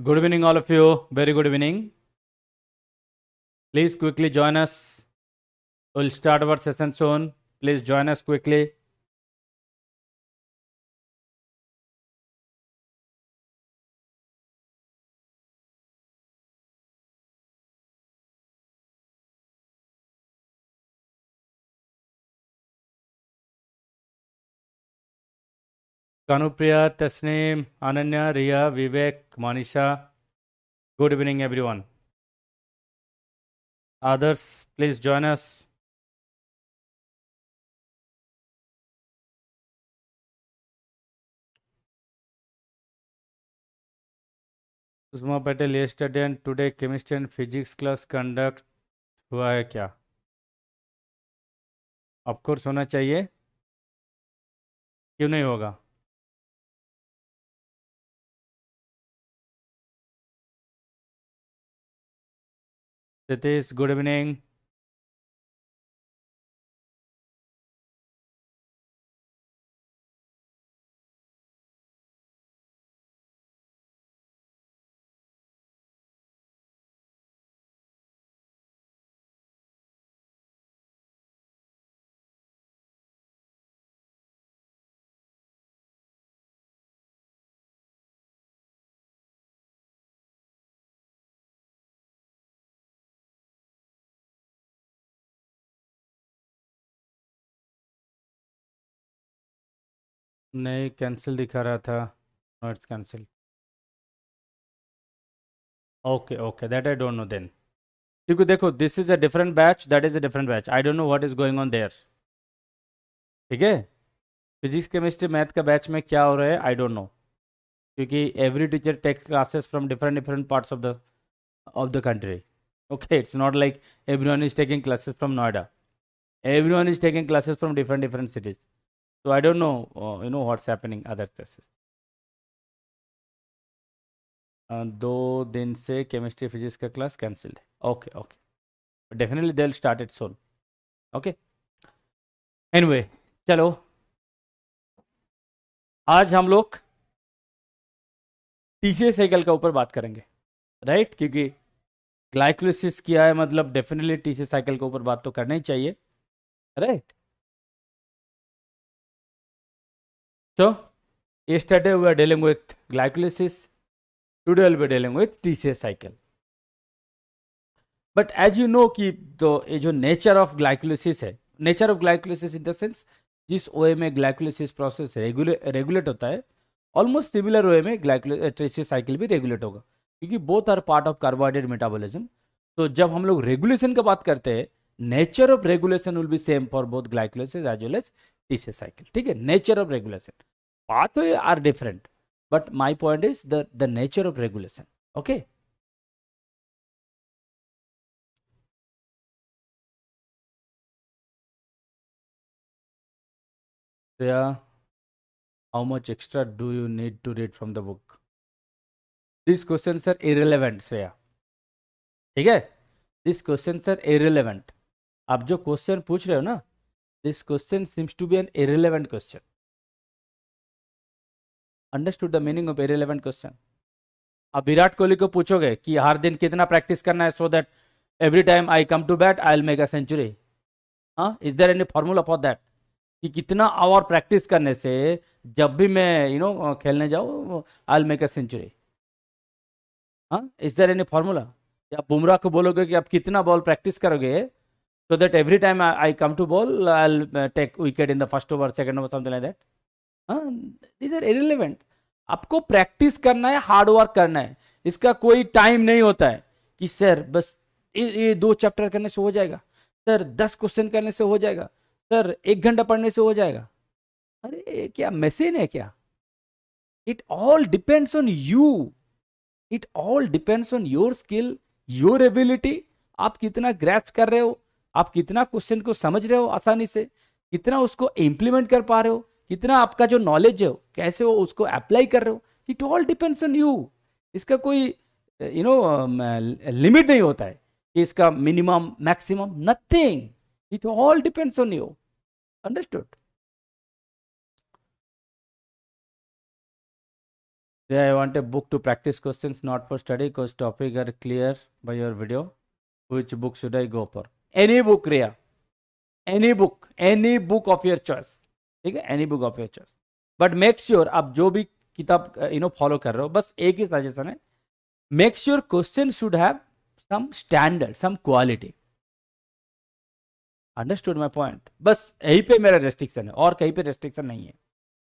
Good evening, all of you. Very good evening. Please quickly join us. We'll start our session soon. Please join us quickly. Kanupriya, Tasneem, Ananya, Riya, Vivek, Manisha. Good evening, everyone. Others, please join us. Usma Patel, yesterday and today chemistry and physics class conduct हुआ है क्या? Of course होना चाहिए. क्यों नहीं होगा? Satish, good evening. नहीं, cancel दिखा रहा था. No, it's cancelled. Okay, that I don't know then. क्योंकि देखो, this is a different batch, that is a different batch. I don't know what is going on there. ठीक है, physics chemistry math का batch में क्या हो रहा है आई डोंट नो, क्योंकि every teacher takes classes from different different parts of the country. Okay, it's not like everyone is taking classes from Noida. Everyone is taking classes from different different cities. तो I don't no you know what's happening other classes. 2 दिन से chemistry physics का class cancelled है. Okay, definitely they will start it soon. Okay, anyway, चलो आज हम लोग TCS cycle का ऊपर बात करेंगे, राइट? क्योंकि ग्लाइकोलिसिस किया है, मतलब डेफिनेटली टीसीएस साइकिल के ऊपर बात तो करना ही चाहिए, right? So yesterday we were dealing with glycolysis. Today we'll be dealing with TCA cycle. But as you know कि तो ये जो नेचर ऑफ ग्लाइकोलिसिस है, nature of glycolysis in the sense जिस ओए में ग्लाइकोलिसिस प्रोसेस रेगुलेट होता है, ऑलमोस्ट सिमिलर ओए में टीसीएस साइकिल भी रेगुलेट होगा, क्योंकि both are part of carbohydrate metabolism. तो जब हम लोग रेगुलेशन की बात करते हैं, nature of regulation will be same for both glycolysis as well as TCS cycle. ठीक है, nature of regulation, pathway are different, but my point is the nature of regulation. Okay, yeah, how much extra do you need to read from the book? These questions are irrelevant, Shreya. ठीक है, these questions are irrelevant. आप जो question पूछ रहे हो ना, this question seems to be an irrelevant question. Understood the meaning of irrelevant question? आप विराट कोहली को पूछोगे कि हर दिन कितना प्रैक्टिस करना है, so that every time I come to bat I'll make a century. हाँ, is there any formula for that? कि कितना आवर प्रैक्टिस करने से जब भी मैं खेलने जाऊँ आई मेक अ सेंचुरी. हाँ, इज देयर एनी फार्मूला? आप बुमराह को बोलोगे कि आप कितना बॉल प्रैक्टिस करोगे so that every time I come to bowl I take wicket in the first over, second over, something like that. हाँ, दीज आर इररिलेवेंट. आपको प्रैक्टिस करना है, हार्ड वर्क करना है. इसका कोई टाइम नहीं होता है कि सर बस ये 2 चैप्टर करने से हो जाएगा, सर 10 क्वेश्चन करने से हो जाएगा, सर 1 घंटा पढ़ने से हो जाएगा. अरे क्या मशीन है क्या? It all depends on you. It all depends on your skill, your ability. आप कितना ग्रैस्प कर रहे हो, आप कितना क्वेश्चन को समझ रहे हो आसानी से, कितना उसको इम्प्लीमेंट कर पा रहे हो, कितना आपका जो नॉलेज है कैसे हो उसको अप्लाई कर रहे हो. It all depends on you. इसका कोई लिमिट नहीं होता है कि इसका minimum maximum, nothing. It all depends on you. Understood? Today I want a book to practice questions, not for study, because topic are clear by your video. Which book should I go for? Any book, Riya. Any book of your choice. ठीक है, any book of your choice. But make sure आप जो भी किताब follow कर रहे हो, बस एक ही सजेशन है, make sure question should have some standard, some quality. Understood my point? बस यहीं पे मेरा रेस्ट्रिक्शन है, और कहीं पे रेस्ट्रिक्शन नहीं है.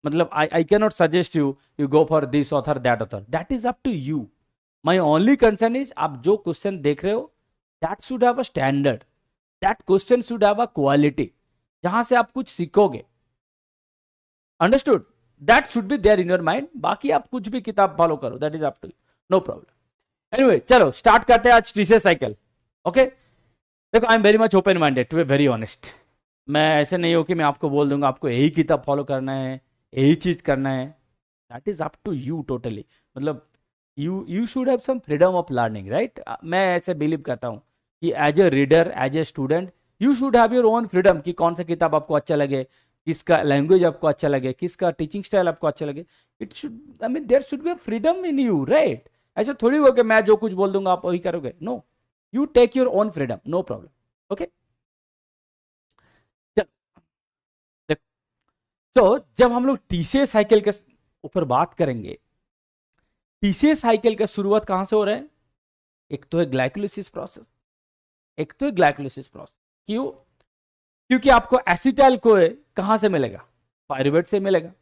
मतलब I can not suggest you go for this author that author, that is up to you. My only concern is आप जो क्वेश्चन देख रहे हो that should have a standard, that question should have a quality, जहां से आप कुछ सीखोगे. Understood? That should be there in your mind. बाकी आप कुछ भी किताब फॉलो करो, that is up to you, no problem. Anyway, चलो स्टार्ट करते हैं आज टीसीएस साइकिल. ओके, देखो I am very much open minded to be very honest. मैं ऐसे नहीं हूं कि मैं आपको बोल दूंगा आपको यही किताब फॉलो करना है, यही चीज करना है. That is up to you totally. मतलब you should have some freedom of learning, right? मैं ऐसे बिलीव करता हूँ कि as a reader, as a student, you should have your own freedom कि कौन सा किताब आपको अच्छा लगे, किसका लैंग्वेज आपको अच्छा लगे, किसका टीचिंग स्टाइल आपको अच्छा लगे. It should, I mean there should be a freedom in you, right? ऐसा थोड़ी हो कि मैं जो कुछ बोल दूंगा आप वही करोगे. No, you take your own freedom, no problem. Okay, तो जब हम लोग टीसीएस साइकिल के ऊपर बात करेंगे, टीसीएस साइकिल का शुरुआत कहां से हो रहा है? एक तो है ग्लाइकोलिसिस प्रोसेस, एक तो है ग्लाइकोलिसिस प्रोसेस. क्यों? क्योंकि आपको एसिटाइल कोए कहां से मिलेगा? पायरुवेट से मिलेगा.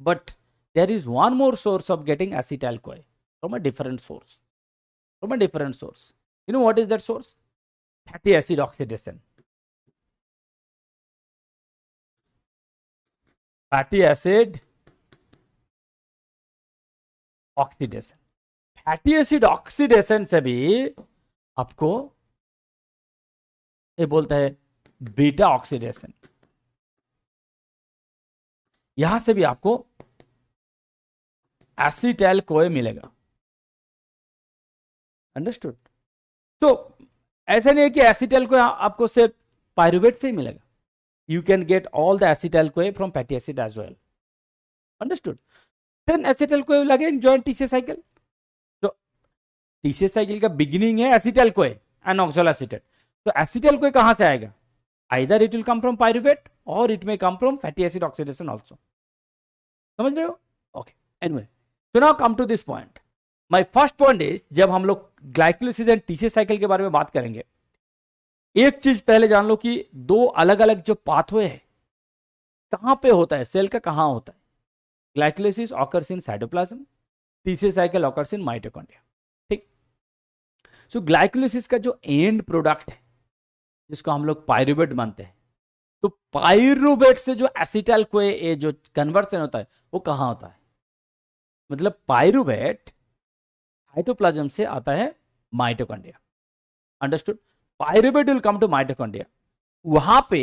But there is one more source of getting acetyl CoA from a different source, from a different source. You know what is that source? Fatty acid oxidation. Fatty acid oxidation. Fatty acid oxidation से भी आपको ये बोलता है beta oxidation. यहां से भी आपको एसिटाइल कोए मिलेगा. अंडरस्टूड? तो ऐसा नहीं है कि एसिटाइल कोए आपको सिर्फ पायरुवेट से ही मिलेगा. You can get all the acetyl CoA from fatty acid as well. Understood? Then acetyl CoA will again join TCA cycle. So TCA cycle का beginning है acetyl CoA and oxaloacetate. तो acetyl CoA कहां से आएगा? Either it will come from pyruvate or it may come from fatty acid oxidation also. समझ रहे हो? Okay. Anyway, so now come to this point. My first point is जब हम लोग glycolysis and TCA cycle के बारे में बात करेंगे, एक चीज पहले जान लो कि दो अलग अलग जो पाथवे है कहां पे होता है, सेल का कहां होता है. Glycolysis occurs in cytoplasm, TCA cycle occurs in mitochondria. ठीक. सो ग्लाइकोलाइसिस का जो एंड प्रोडक्ट है जिसको हम लोग पायरुवेट मानते हैं, तो पायरुवेट से जो एसिटाइल कोए जो कन्वर्सन होता है वो कहां होता है? मतलब पायरुवेट साइटोप्लाज्म से आता है mitochondria. Understood? Pyruvate will come to mitochondria. वहां पे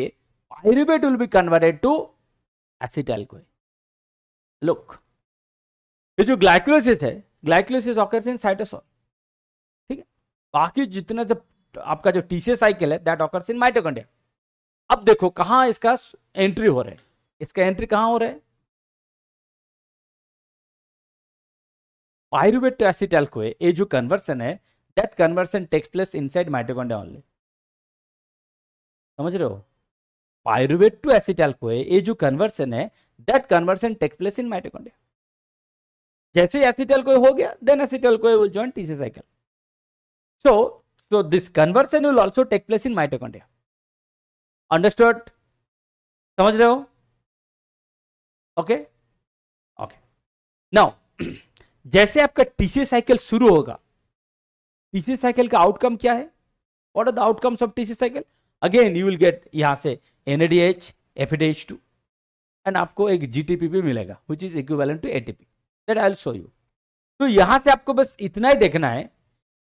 pyruvate will be converted to acetyl CoA. Look, ये जो ग्लाइकोलाइसिस है, ग्लाइकोलाइसिस ऑकर्स इन साइटोसोल. ठीक है, बाकी जितना जब आपका जो टीसीए साइकिल है दैट ऑकर्स इन माइटोकॉन्ड्रिया. अब देखो कहां इसका एंट्री हो रहा है. इसका एंट्री कहां हो रहा है? पायरुवेट टू एसिटाइल CoA, ये जो कन्वर्सन है, that conversion takes place inside mitochondria only. समझ रहे हो? पायरुवेट टू एसिटाइल कोए ये जो कन्वर्सन है that conversion takes place in mitochondria. जैसे एसिटाइल कोए हो गया then acetyl CoA will join TCA cycle. So this conversion will also take place in mitochondria. Understood? समझ रहे हो? Okay? Okay. Now जैसे आपका TCA cycle शुरू होगा, TCA साइकिल का आउटकम क्या है? What are the outcomes of TCA cycle? Again you will get यहां से NADH, FADH2 एंड आपको एक GTP भी मिलेगा which is equivalent to ATP. That I will show you. तो यहां से आपको बस इतना ही देखना है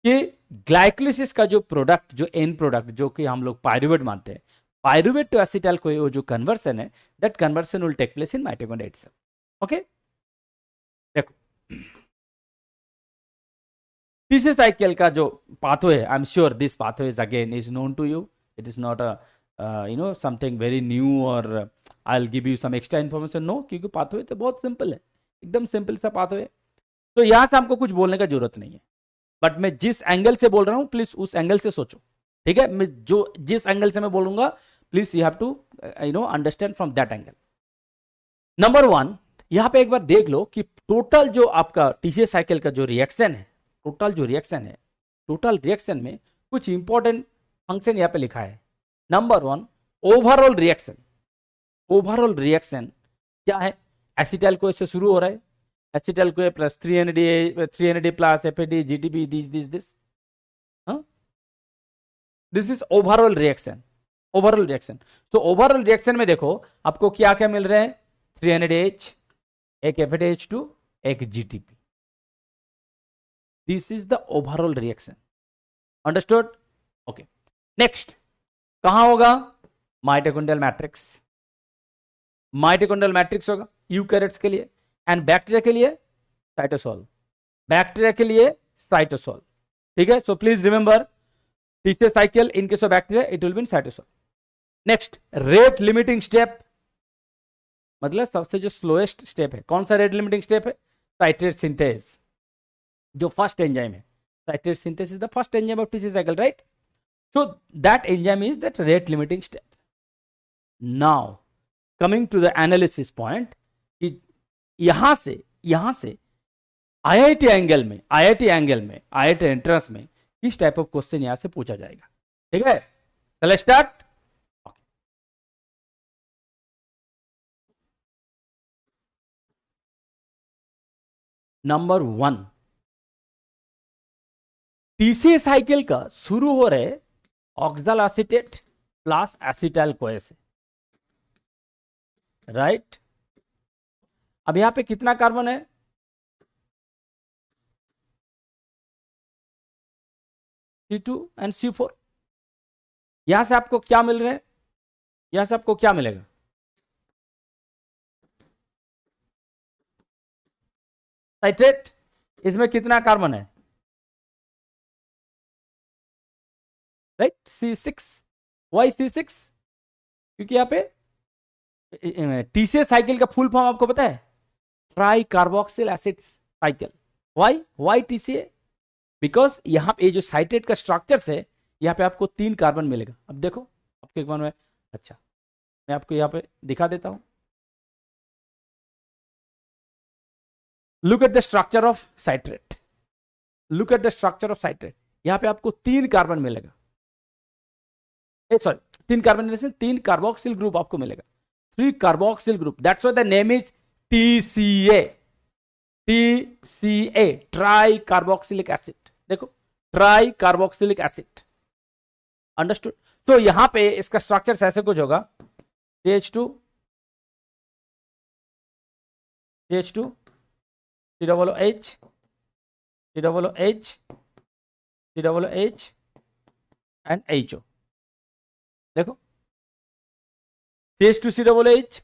कि ग्लाइकोलाइसिस का जो प्रोडक्ट, जो एंड प्रोडक्ट जो कि हम लोग पायरुवेट मानते हैं, पायरुवेट टू एसिटाइल कोए जो कन्वर्सन है that conversion will take place in mitochondria itself. Okay, देखो TCA cycle का जो pathway, I'm sure this pathway is again is known to you. It is not a something very new or I'll give you some extra information. No, क्योंकि pathway तो बहुत simple है, एकदम simple सा pathway. तो यहां से हमको कुछ बोलने का जरूरत नहीं है, बट मैं जिस एंगल से बोल रहा हूं प्लीज उस एंगल से सोचो, ठीक है? मैं जो जिस एंगल से मैं बोलूंगा please you have to understand from that angle. Number one, यहां पे एक बार देख लो कि टोटल जो आपका टीसीएस साइकिल का जो रिएक्शन है, टोटल रिएक्शन में कुछ इंपॉर्टेंट फंक्शन यहां पे लिखा है। नंबर वन, ओवरऑल रिएक्शन क्या है? एसिटाइल को से शुरू हो रहा है, acetyl co plus 3NAD plus FAD GTP this is overall reaction. तो ओवरऑल रिएक्शन में देखो आपको क्या क्या मिल रहा है? 3NADH, एक FADH2, एक GTP। This is the overall reaction, understood? Okay, next कहां होगा? माइटोकॉन्ड्रियल मैट्रिक्स होगा यूकैरियोट्स के लिए, एंड बैक्टीरिया के लिए साइटोसोल। ठीक है, so please remember TCS cycle in case of bacteria it will be in cytosol. Next, rate limiting step, मतलब सबसे जो स्लोएस्ट स्टेप है, कौन सा रेट लिमिटिंग स्टेप है? साइट्रेट सिंथेस, जो फर्स्ट एंजाइम है। Citrate synthase is the first enzyme of TCS cycle, right? So that enzyme is that rate limiting step. Now coming to the analysis point, कि यहां से IIT entrance में किस type of question यहां से पूछा जाएगा, ठीक है? चलो start. Number one, TCS cycle का शुरू हो रहे ऑक्सैल एसीटेट प्लस एसिटाइल कोए से, राइट? अब यहां पे कितना कार्बन है? C2 and C4। यहां से आपको क्या मिल रहा है? यहां से आपको क्या मिलेगा? साइट्रेट। इसमें कितना कार्बन है? Right, C6। Why C6? क्योंकि यहां पे टीसीएस साइकिल का फुल फॉर्म आपको पता है? Tri carboxyl acid cycle. Why TCA? Because यहां पे जो साइट्रेट का स्ट्रक्चर है, यहां पे आपको 3 कार्बन मिलेगा। अब देखो आपके एक बार में, अच्छा मैं आपको यहां पे दिखा देता हूं। Look at the structure of citrate, यहां पे आपको 3 कार्बन मिलेगा, सॉरी 3 कार्बन, 3 कार्बोक्सिल ग्रुप आपको मिलेगा, 3 carboxyl group. That's why the name is TCA, try carboxylic acid. देखो, ट्राई कार्बोक्सिलिक एसिड, अंडरस्टूड? तो यहां पे इसका स्ट्रक्चर ऐसे कुछ होगा, CH2 COOH एंड HO। देखो, CH2COOH,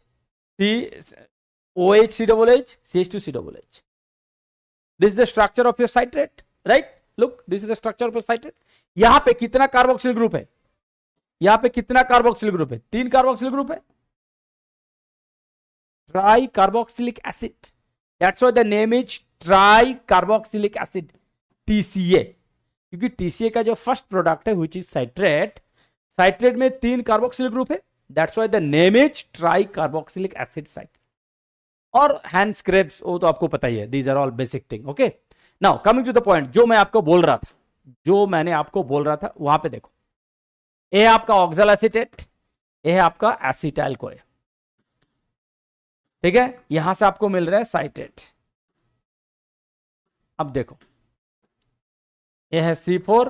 OHCOOH, CH2COOH। This is the structure of your citrate, right? Look, this is the structure of your citrate. यहां पे कितना कार्बोक्सिल ग्रुप है? यहां पे कितना कार्बोक्सिल ग्रुप है? 3 कार्बोक्सिल ग्रुप है, tri carboxylic acid. That's why the name is tri carboxylic acid, TCA। क्योंकि TCA का जो फर्स्ट प्रोडक्ट है व्हिच इज साइट्रेट में 3 कार्बोक्सिल ग्रुप है, that's why the name is tri carboxylic acid साइट। और हैंड स्क्रैप्स वो तो आपको पता ही है, these are all basic thing. Okay, now coming to the point, जो मैंने आपको बोल रहा था वहां पे देखो, ए आपका ऑक्सैल एसीटेट, ए है आपका एसिटाइल कोए, ठीक है? यहां से आपको मिल रहा है साइट्रेट। अब देखो, ये है C4,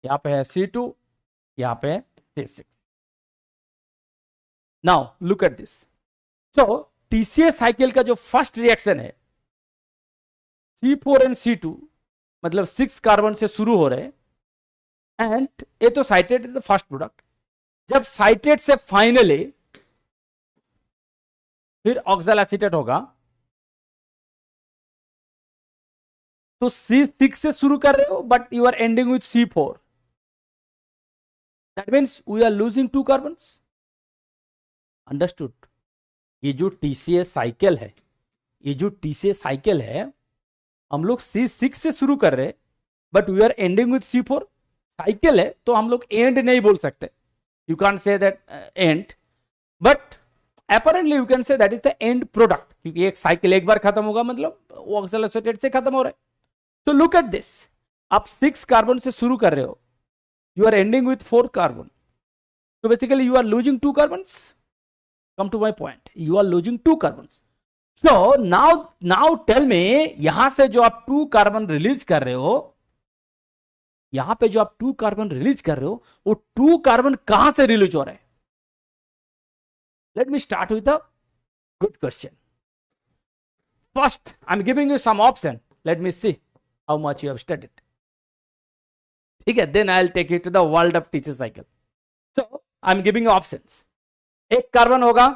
यहां पे है C2, यहां पे है C6। Now look at this. So TCS cycle का जो फर्स्ट रिएक्शन है, C4 एंड C2, मतलब 6 कार्बन से शुरू हो रहे हैं, एंड ये तो citrate is the first product. जब साइट्रेट से फाइनली फिर ऑक्सैल एसीटेट होगा, तो C6 से शुरू कर रहे हो but you are ending with C4, that means we are losing 2 carbon. Understood? ये जो टीसीएस साइकिल है, हम लोग C6 से शुरू कर रहे हैं, but we are ending with C4. Cycle है तो हम लोग एंड नहीं बोल सकते. You can say that end, but apparently you can say that is the end product, क्योंकि एक साइकिल एक बार खत्म होगा मतलब वो ऑक्सलोएसिटेट से खत्म हो रहा है. तो लुक एट दिस, आप 6 कार्बन से शुरू कर रहे हो, you are ending with 4 carbon, so basically you are losing 2 carbons. Come to my point, you are losing 2 carbons. So now tell me, यहां से जो आप 2 कार्बन रिलीज कर रहे हो, यहां पे जो आप 2 कार्बन रिलीज कर रहे हो, वो 2 कार्बन कहां से रिलीज हो रहे हैं? Let me start with a good question. First, I'm giving you some option. Let me see how much you have studied. ठीक है, then I'll take you to the world of TC cycle. So, I'm giving you options. एक carbon होगा,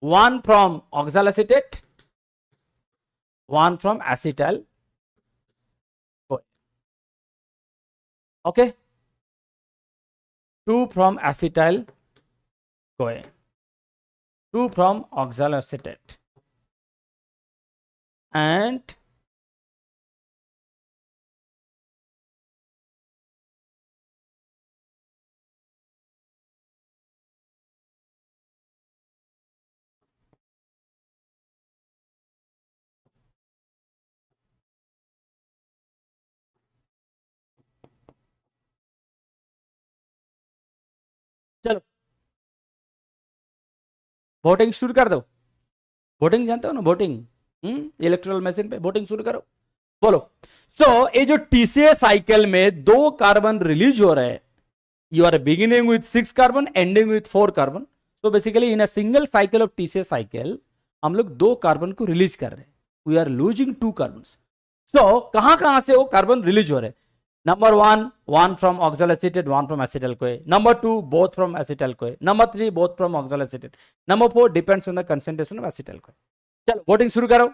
one from oxaloacetate, one from acetyl CoA. Okay? 2 from acetyl CoA, 2 from oxaloacetate, and चलो voting शुरू कर दो. Voting जानते हो ना, voting erectile machine पे वोटिंग शुरू करो, बोलो. सो ये जो टीसीए साइकिल में 2 कार्बन रिलीज हो रहे हैं, you are beginning with 6 carbon, ending with 4 carbon. तो basically in a single cycle of TCA cycle हम लोग 2 कार्बन को रिलीज कर रहे हैं. We are losing 2 carbon. So कहां से वो कार्बन रिलीज हो रहे हैं? Number 1, 1 from oxaloacetate, 1 from acetyl CoA. Number 2, both from acetyl CoA. Number 3, both from oxaloacetate. Number 4, depends on the concentration of acetyl CoA. चलो वोटिंग शुरू करो.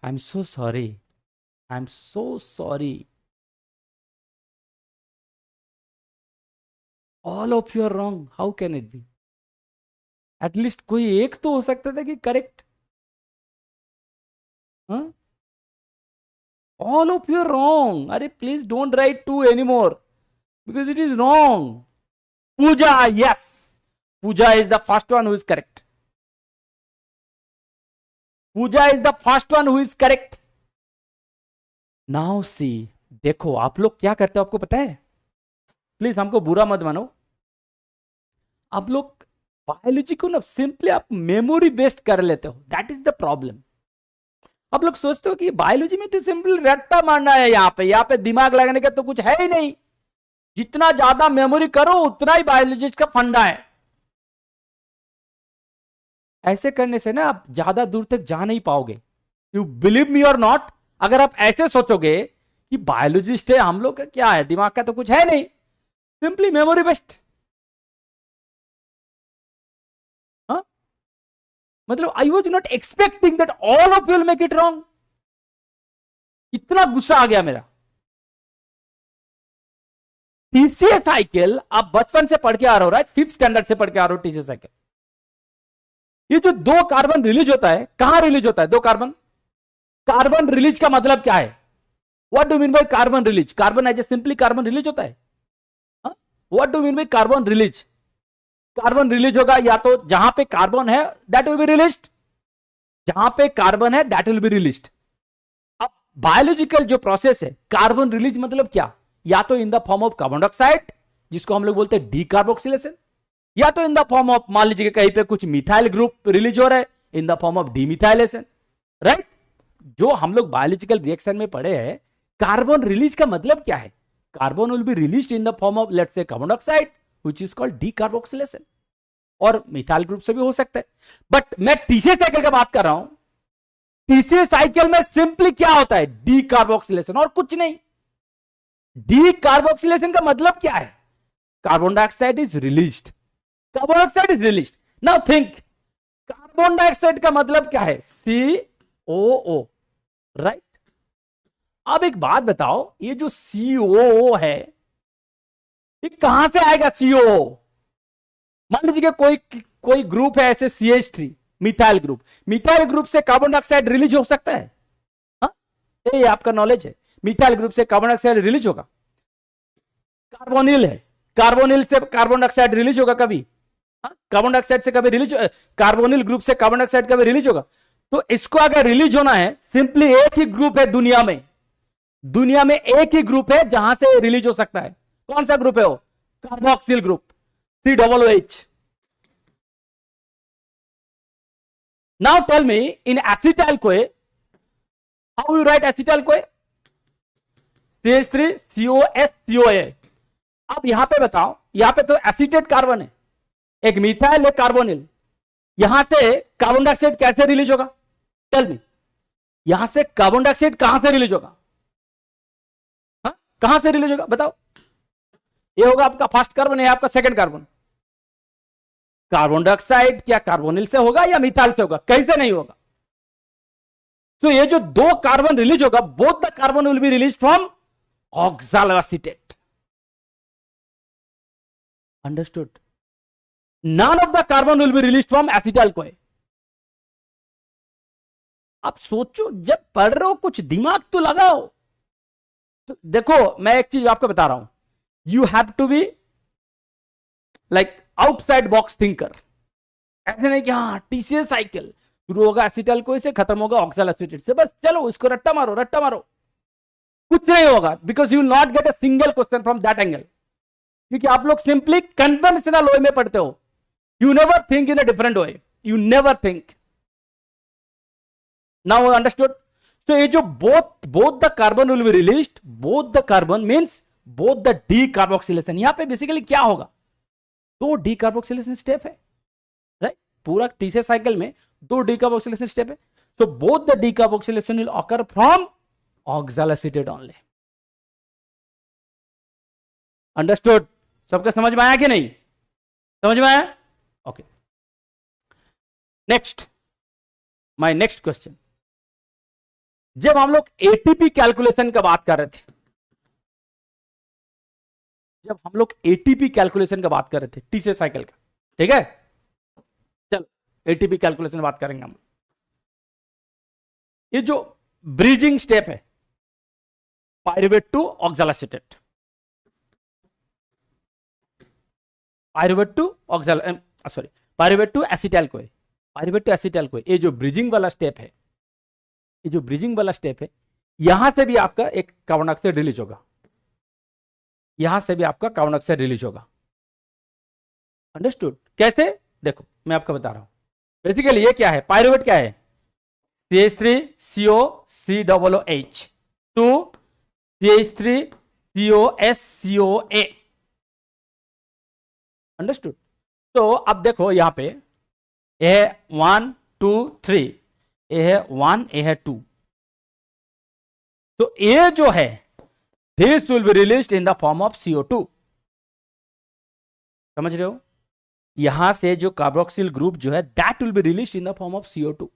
I'm so sorry. I'm so sorry. All of you are wrong. How can it be? At least कोई एक तो हो सकता था कि करेक्ट. हाँ? All of you are wrong. अरे please don't write 2 anymore because it is wrong. Pooja, yes. Pooja is the first one who is correct. Pooja is the first one who is correct. Now see, देखो आप लोग क्या करते हो आपको पता है? प्लीज हमको बुरा मत मानो. आप लोग बायोलॉजी को ना सिंपली आप मेमोरी बेस्ड कर लेते हो. That is the problem. आप लोग सोचते हो कि बायोलॉजी में तो सिंपल रट्टा मारना है, यहाँ पे दिमाग लगाने का तो कुछ है ही नहीं. जितना ज्यादा मेमोरी करो उतना ही बायोलॉजिस्ट का फंडा है. ऐसे करने से ना आप ज्यादा दूर तक जा नहीं पाओगे. यू बिलीव मी और नॉट, अगर आप ऐसे सोचोगे कि बायोलॉजिस्ट है हम लोग का क्या है, दिमाग का तो कुछ है नहीं, सिंपली मेमोरी बेस्ड. मतलब I was not expecting that all of you will make it wrong. इतना गुस्सा आ गया मेरा. टीसीए साइकिल आप बचपन से पढ़ के आ रहे हो, राइट? 5th स्टैंडर्ड से पढ़ के आ रहे हो टीसीए साइकिल. ये जो 2 कार्बन रिलीज होता है, कहां रिलीज होता है 2 कार्बन? कार्बन रिलीज का मतलब क्या है? What do mean by carbon release? Carbon as a simply carbon release होता है. What do mean by carbon release? Carbon release होगा या तो जहां पे कार्बन है दैट विल बी रिलीज्ड, जहां पे कार्बन है दैट विल बी रिलीज्ड. अब बायोलॉजिकल जो प्रोसेस है, कार्बन रिलीज मतलब क्या? या तो इन the form of carbon dioxide जिसको हम लोग बोलते हैं डीकार्बोक्सिलेशन, या तो इन द फॉर्म ऑफ मान लीजिए कहीं पे कुछ मिथाइल ग्रुप रिलीज हो रहा है in the form of demethylation, right? जो हम लोग बायोलॉजिकल रिएक्शन में पढ़े हैं, कार्बन रिलीज का मतलब क्या है? Carbon will be released in the form of let's say carbon dioxide which is called decarboxylation, और मिथाइल ग्रुप से भी हो सकता है. बट मैं टीसीए साइकिल का बात कर रहा हूं. टीसीए साइकिल में सिंपली क्या होता है? डीकार्बोक्सिलेशन और कुछ नहीं. डी कार्बोक्सिलेशन का मतलब क्या है? Carbon dioxide is released, carbon dioxide is released. Now think, carbon dioxide का मतलब क्या है? COO, right? अब एक बात बताओ, ये जो COO है ये कहां से आएगा? COO, मान लीजिए कोई कोई ग्रुप है ऐसे CH3 methyl group, methyl group से कार्बन डाइऑक्साइड रिलीज हो सकता है? हाँ, ये आपका नॉलेज है, मिथाइल ग्रुप से कार्बन डाइऑक्साइड रिलीज होगा। कार्बोनिल है, कार्बोनिल से कार्बन डाइऑक्साइड रिलीज होगा कभी? हाँ, कार्बन डाइऑक्साइड से कभी रिलीज, कार्बोनिल ग्रुप से कार्बन डाइऑक्साइड कभी रिलीज होगा? तो इसको अगर रिलीज होना है, सिंपली एक ही ग्रुप है दुनिया में, दुनिया में एक ही ग्रुप है जहां से रिलीज हो सकता है। कौन सा ग्रुप है वो? Carboxyl group, COOH। Now tell me, in acetyl CoA, how you write acetyl CoA? CH3 COS COA। अब यहां पे बताओ, यहां पे तो एसिटेट कार्बन है, एक मिथाइल है कार्बोनिल, यहां से कार्बन डाइऑक्साइड कैसे रिलीज होगा? टेल मी, यहां से कार्बन डाइऑक्साइड कहां से रिलीज होगा? हाँ, कहां से रिलीज होगा बताओ? ये होगा आपका फर्स्ट कार्बन, है आपका सेकंड कार्बन। कार्बन डाइऑक्साइड क्या कार्बोनिल से होगा या मिथाइल से होगा? कैसे नहीं होगा? तो ये जो दो कार्बन रिलीज होगा, both the carbon will be release from oxaloacetate. Understood? None of the carbon will be release from acetyl CoA. आप सोचो, जब पढ़ रहे हो कुछ दिमाग तो लगाओ। तो देखो, मैं एक चीज आपको बता रहा हूं, you have to be like outside box thinker. ऐसे नहीं कि हाँ TCS साइकिल शुरू होगा एसिटाइल कोई से, खत्म होगा ऑक्सैलोएसिटेट से, बस चलो इसको रट्टा मारो रट्टा मारो, कुछ नहीं होगा। Because you will not get a single question from that angle, क्योंकि आप लोग सिंपली कन्वेंशनल वे में पढ़ते हो। You never think in a different way, you never think. Now understood? So ये जो both the carbon will be released, both the carbon means both the decarboxylation। यहां पे बेसिकली क्या होगा? दो decarboxylation स्टेप है, राइट? पूरा TCS साइकिल में दो decarboxylation स्टेप है। So both the decarboxylation will occur from oxaloacetate only। Understood? सबका समझ में आया कि नहीं? समझ में आया? Okay, next, my next question. जब हम लोग ATP कैलकुलेशन का बात कर रहे थे, जब हम लोग ATP कैलकुलेशन का बात कर रहे थे TCS साइकिल का, ठीक है, चलो ATP कैलकुलेशन बात करेंगे हम। ये जो ब्रिजिंग स्टेप है, pyruvate to oxaloacetate, pyruvate to sorry pyruvate to acetyl CoA, pyruvate to acetyl CoA, ये जो ब्रिजिंग वाला स्टेप है, ये जो ब्रिजिंग वाला स्टेप है, यहां से भी आपका एक कार्बन डाइऑक्साइड रिलीज होगा, यहां से भी आपका कार्बन डाइऑक्साइड रिलीज होगा। अंडरस्टूड? कैसे? देखो मैं आपको बता रहा हूं। बेसिकली ये क्या है? पायरुवेट क्या है? CH3 CO COOH to CH3 COS COA। Understood? तो अब देखो यहां पे ये 1 2 3, ये है 1, ये है 2। तो ये जो है this will be released in the form of CO2। समझ रहे हो? यहां से जो कार्बोक्सिल ग्रुप जो है that will be released in the form of CO2।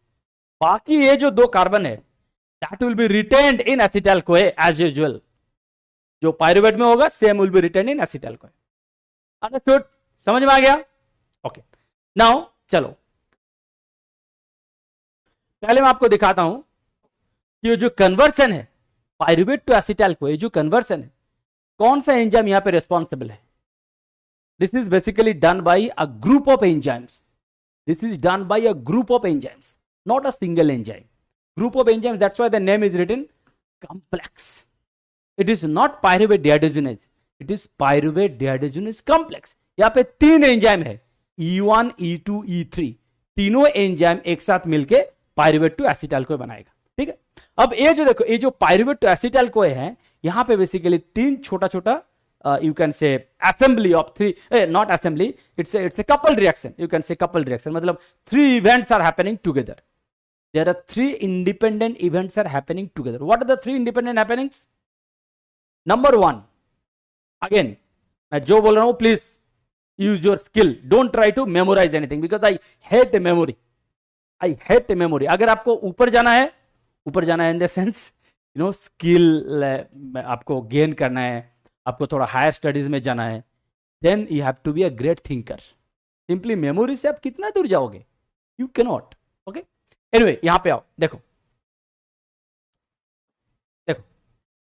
बाकी ये जो दो कार्बन है that will be retained in acetyl CoA as usual. जो पायरुवेट में होगा same will be retained in acetyl CoA. Understood? समझ में आ गया? ओके, नाउ चलो पहले मैं आपको दिखाता हूं कि ये जो कन्वर्सन है पायरुवेट टू एसिटाइल कोए, ये जो कन्वर्सन है, कौन सा एंजाइम यहां पे रिस्पॉन्सिबल है? This is basically done by a group of enzymes. This is done by a group of enzymes, not a single enzyme, group of enzymes, that's why the name is written complex. It is not pyruvate dehydrogenase, it is pyruvate dehydrogenase complex। यहां पे तीन enzyme है, E1 E2 E3, तीनों enzyme एक साथ मिलके pyruvate to acetyl कोए बनाएगा। ठीक है, अब ये जो देखो, ये जो पायरुवेट टू एसिटाइल कोए है, यहां पे बेसिकली तीन छोटा छोटा you can say assembly of three, not assembly, it's a coupled reaction, you can say coupled reaction, मतलब three events are happening together। There are three independent events are happening together। What are the three independent happenings? Number one, again मैं जो बोल रहा हूं please use your skill, don't try to memorize anything because I hate memory, I hate memory. अगर आपको ऊपर जाना है इन द सेंस स्किल आपको गेन करना है, आपको थोड़ा हायर स्टडीज में जाना है, then you have to be a great thinker. Simply memory से आप कितना दूर जाओगे, you can not. Okay, anyway यहां पे आओ, देखो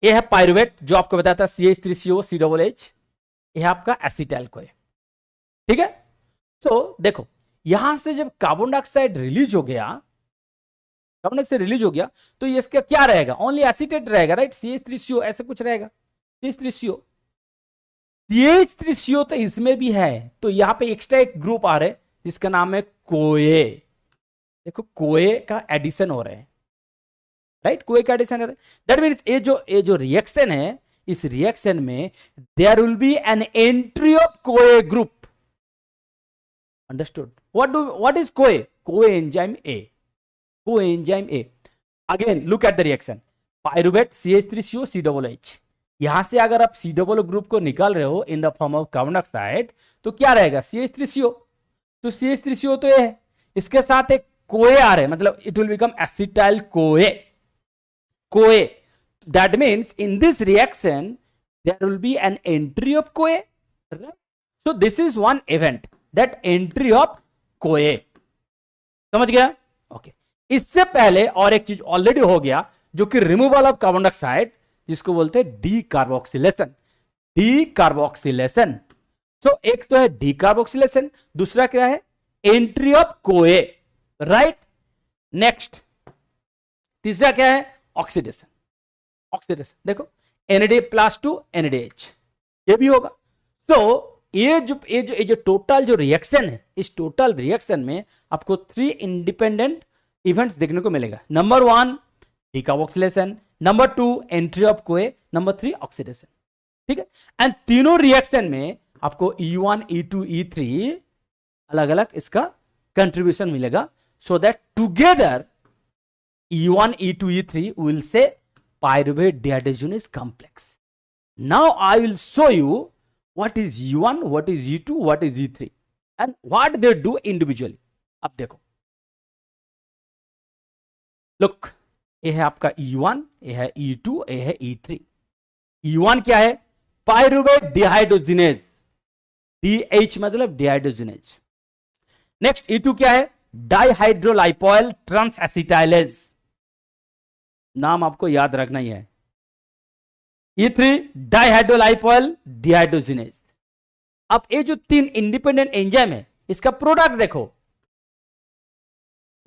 ये है पायरुवेट जो आपको बताया था CH3CO COOH, यह आपका एसिटाइल को है, ठीक है। सो देखो यहां से जब कार्बन डाइऑक्साइड रिलीज हो गया, तो ये इसका क्या रहेगा, ओनली एसिटेट रहेगा, राइट, CH3CO ऐसा कुछ रहेगा, CH3CO तो इसमें भी है, तो यहां पे एक्स्ट्रा एक ग्रुप आ रहा है जिसका नाम है कोए। देखो कोए का एडिशन हो रहा है, राइट, कोए का एडिशन हो रहा है। दैट मीन्स ये जो रिएक्शन है, इस रिएक्शन में there will be an entry of CoA group. Understood? What is CoA? Coenzyme A, coenzyme A. Again look at the reaction, pyruvate CH3CO COOH, यहां से अगर आप COO ग्रुप को निकाल रहे हो इन the form of carbon dioxide, तो क्या रहेगा, CH3CO। तो CH3CO तो ये है, इसके साथ एक कोए आ रहे, मतलब it will become acetyl CoA. That means in this reaction there will be an entry of CoA, right? So this is one event, that entry of CoA। समझ गया? ओके, इससे पहले और एक चीज ऑलरेडी हो गया जो कि रिमूवल ऑफ कार्बन डाइऑक्साइड, जिसको बोलते हैं डीकार्बोक्सिलेशन। सो एक तो है डीकार्बोक्सिलेशन, दूसरा क्या है, एंट्री ऑफ कोए, राइट। नेक्स्ट तीसरा क्या है, ऑक्सीडेशन। देखो NAD+2 NADH, ये भी होगा। तो ये जो टोटल जो रिएक्शन है, इस टोटल रिएक्शन में आपको 3 इंडिपेंडेंट इवेंट्स देखने को मिलेगा। Number 1 decarboxylation, number 2 entry of कोए, नंबर 3 ऑक्सीडेशन, ठीक है। एंड तीनों रिएक्शन में आपको E1 E2 E3 अलग अलग इसका कंट्रीब्यूशन मिलेगा, so that together E1 E2 E3 will say pyruvate dehydrogenase complex. Now I will show you what is E1, what is E2, what is E3 and what they do individually. अब देखो, look, ये है आपका E1, ये है E2, ये है E3। E1 क्या है, pyruvate dehydrogenase, DH मतलब dehydrogenase। नेक्स्ट E2 क्या है, डाइहाइड्रोलाइपोइल ट्रांसएसिटाइलेज, नाम आपको याद रखना ही है। E3 डाइहाइड्रोलाइपोइल dehydrogenase. अब ये जो 3 इंडिपेंडेंट एंजाइम है, इसका प्रोडक्ट देखो,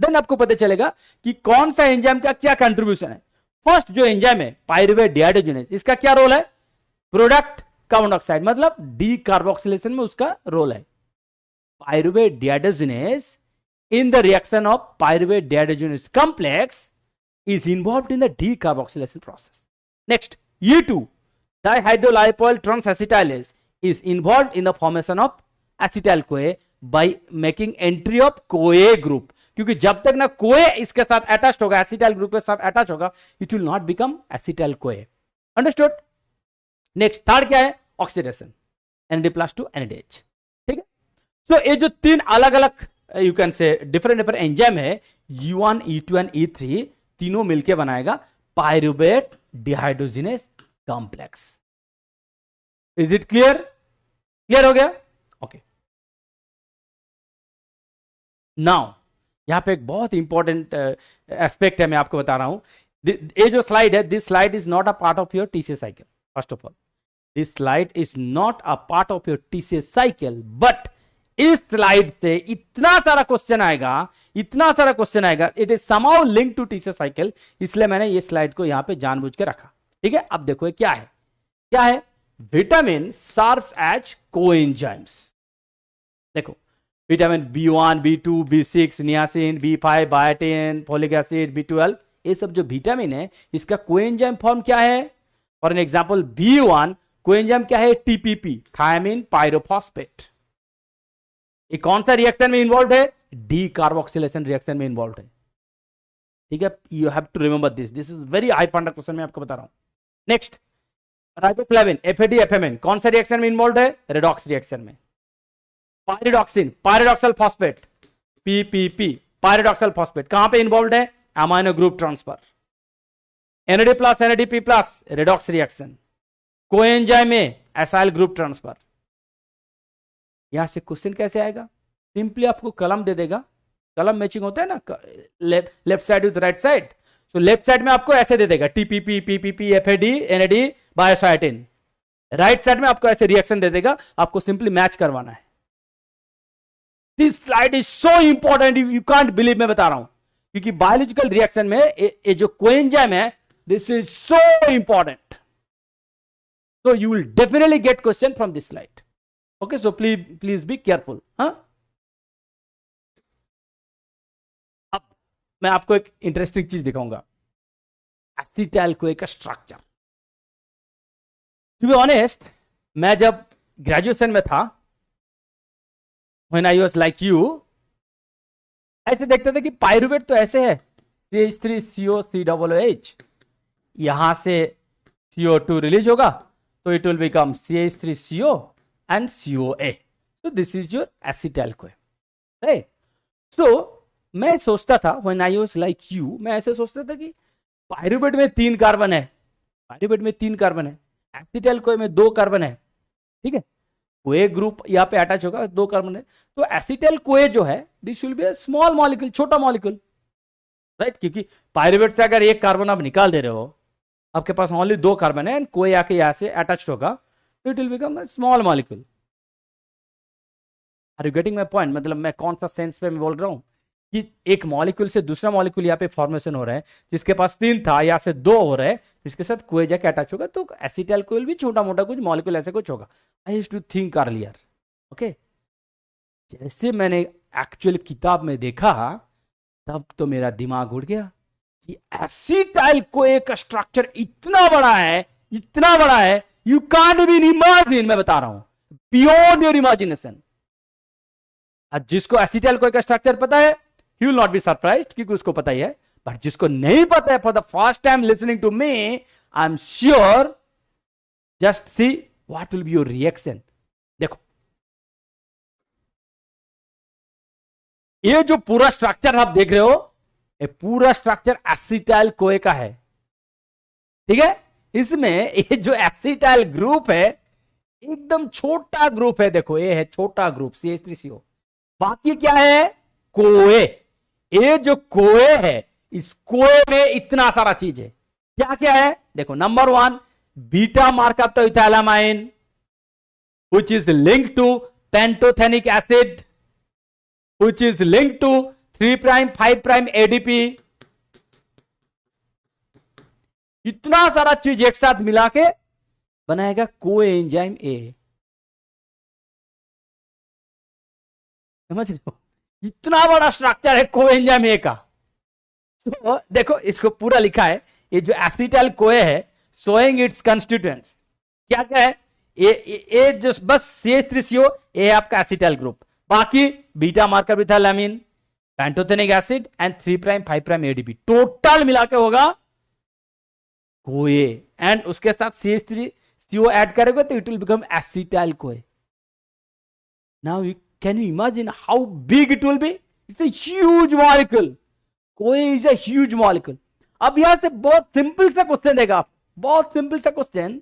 देन आपको पता चलेगा कि कौन सा एंजाइम का क्या कंट्रीब्यूशन है। फर्स्ट जो एंजाइम है पायरुवेट डिहाइड्रोजिनेज, इसका क्या रोल है, प्रोडक्ट कार्बन डाइऑक्साइड, मतलब डीकार्बोक्सिलेशन में उसका रोल है। Pyruvate dehydrogenase in the reaction of pyruvate dehydrogenase complex is involved in the decarboxylation process. Next, E2 dihydrolipoyl transacetylase is involved in the formation of acetyl CoA by making entry of CoA group. क्योंकि जब तक ना CoA इसके साथ attach होगा, acetyl group के साथ attach होगा, it will not become acetyl CoA। Understood? Next third क्या है, ऑक्सीडेशन, NAD+2 NADH, ठीक है। सो ये जो 3 अलग अलग यू कैन से डिफरेंट एंजाइम है, E1 E2 एंड E3, तीनों मिलके बनाएगा pyruvate dehydrogenase complex. Is it clear? Clear हो गया? ओके। नाउ यहां पे एक बहुत इंपॉर्टेंट एस्पेक्ट है, मैं आपको बता रहा हूं। ये जो स्लाइड है, this slide is not a part of your TCS cycle. First of all, this slide is not a part of your TCS cycle, but इस स्लाइड से इतना सारा क्वेश्चन आएगा, it is somehow link to TCS cycle, इसलिए मैंने ये slide को यहां पे जानबूझ के रखा, ठीक है। अब देखो ये क्या है, विटामिन सर्व्स एज कोएंजाइम्स। देखो vitamin B1 B2 B6 niacin B5 biotin folic acid B12, ये सब जो विटामिन है इसका कोएंजाइम फॉर्म क्या है। For an example B1 coenzyme क्या है, TPP थायमिन पायरोफॉस्फेट। ये कौन सा रिएक्शन में इन्वॉल्व है, डीकार्बोक्सिलेशन रिएक्शन में इन्वॉल्व है, ठीक है। You have to remember this is very high funda question, मैं आपको बता रहा हूं। नेक्स्ट राइबोफ्लेविन, एफएडी, एफएमएन कौन सा रिएक्शन में इन्वॉल्व है? रेडॉक्स रिएक्शन में। Pyridoxine, pyridoxal phosphate, PPP, pyridoxal phosphate कहां पे इन्वॉल्व है? Amino group transfer. NAD plus NADP plus redox reaction. Coenzyme में एसाइल ग्रुप ट्रांसफर। यहां से क्वेश्चन कैसे आएगा? सिंपली आपको कलम दे देगा, कलम मैचिंग होता है ना, left side with right side. तो लेफ्ट साइड में आपको ऐसे दे देगा TPP, PPP, FAD, NAD, biocytin. Right side में आपको ऐसे रिएक्शन दे देगा, आपको सिंपली मैच करवाना है। This slide is so important, you can't believe, मैं बता रहा हूं, क्योंकि बायोलॉजिकल रिएक्शन में ये जो कोएंजाइम है, this is so important. So you will definitely get question from this slide. Okay, so please be careful. हाँ, अब मैं आपको एक इंटरेस्टिंग चीज दिखाऊंगा, एसिटाइल कोए का स्ट्रक्चर। टू बी ऑनेस्ट, मैं जब ग्रेजुएशन में था, when I was like you, ऐसे देखते थे कि पायरुवेट तो ऐसे है, CH3COCOOH, यहां से CO2 रिलीज होगा, so it will become CH3CO and COA. So this is your acetyl CoA, right? So मैं सोचता था, when I was like you, मैं ऐसे सोचता था कि पायरुवेट में 3 कार्बन है, पायरुवेट में 3 कार्बन है, एसिटाइल CoA में 2 कार्बन है, ठीक है, कोए ग्रुप यहाँ पे अटैच होगा, 2 कार्बन है, तो एसिटाइल CoA जो है, this will be a small molecule, छोटा मॉलिक्यूल, राइट? क्योंकि पायरुवेट से अगर 1 कार्बन आप निकाल दे रहे हो, आपके पास ओनली 2 कार्बन है एंड कोई आके यहां से अटैच होगा, तो it will become a small molecule. Are you getting my point? मतलब मैं कौन सा सेंस पे मैं बोल रहा हूं कि एक मॉलिक्यूल से दूसरा मॉलिक्यूल यहाँ पे फॉर्मेशन हो रहा है, जिसके पास 3 था, यहाँ से 2 हो रहा है, जिसके साथ कोई जाके अटैच होगा, तो एसिटाइल कोई भी छोटा मोटा कुछ मॉलिक्यूल ऐसे कुछ होगा। I used to think earlier, okay. जैसे मैंने एक्चुअल किताब में देखा, तब तो मेरा दिमाग उड़ गया कि एसिटाइल कोए का स्ट्रक्चर इतना बड़ा है, इतना बड़ा है, यू कांट इवन इमेजिन, मैं बता रहा हूं, बियॉन्ड योर इमेजिनेशन। जिसको एसिटाइल कोए का स्ट्रक्चर पता है, he will not be surprised, क्योंकि उसको पता ही है, बट जिसको नहीं पता है, for the first time listening to me, I am sure, just see what will be your reaction. देखो, ये जो पूरा स्ट्रक्चर आप देख रहे हो, ये पूरा स्ट्रक्चर एसिटाइल कोए का है, ठीक है। इसमें ये जो एसिटाइल ग्रुप है, एकदम छोटा ग्रुप है, देखो ये है छोटा ग्रुप CH3CO, बाकी क्या है? कोए। ये जो कोए है, इस कोए में इतना सारा चीज है, क्या क्या है? देखो, number 1, beta mercapto ethylamine, which is linked to pantothenic acid, which is linked to 3' 5' ADP। इतना सारा चीज एक साथ मिला के बनाएगा कोएंजाइम ए। समझ रहे हो? इतना बड़ा स्ट्रक्चर है कोएंजाइम ए का। तो देखो, इसको पूरा लिखा है, ये जो एसिटाइल कोए है, शोइंग इट्स कंस्टिट्यूएंट्स, क्या क्या है? ये जो बस CH3CO, ये है आपका एसिटाइल ग्रुप, बाकी beta marker ethylamine, pantothenic acid and 3' 5' ADP, total मिला के होगा कोए, एंड उसके साथ CH3CO ऐड करेगा तो it will become acetyl CoA. Now you can you imagine how big it will B? It's a huge molecule, कोए इज अ ह्यूज मॉलिक्यूल। अब यहां से बहुत सिंपल सा क्वेश्चन देगा, बहुत सिंपल सा क्वेश्चन,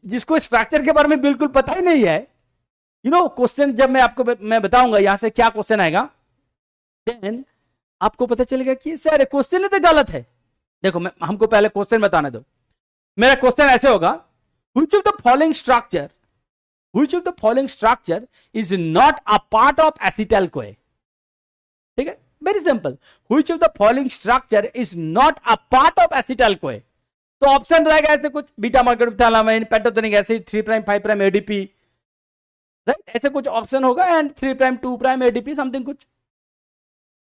जिसको स्ट्रक्चर के बारे में बिल्कुल पता ही नहीं है, यू नो, क्वेश्चन जब मैं आपको बताऊंगा यहां से क्या क्वेश्चन आएगा, देन आपको पता चलेगा कि सर क्वेश्चन तो गलत है। देखो, हमको पहले क्वेश्चन बताने दो। मेरा क्वेश्चन ऐसे होगा, which of the following structure is not a part of acetyl CoA? ठीक है, very simple, which of the following structure is not a part of acetyl CoA? तो ऑप्शन रहेगा ऐसे कुछ, beta marker ethylamine, pantothenic acid, 3' 5' ADP, right? ऐसे कुछ option होगा, and 3' 2' ADP something कुछ।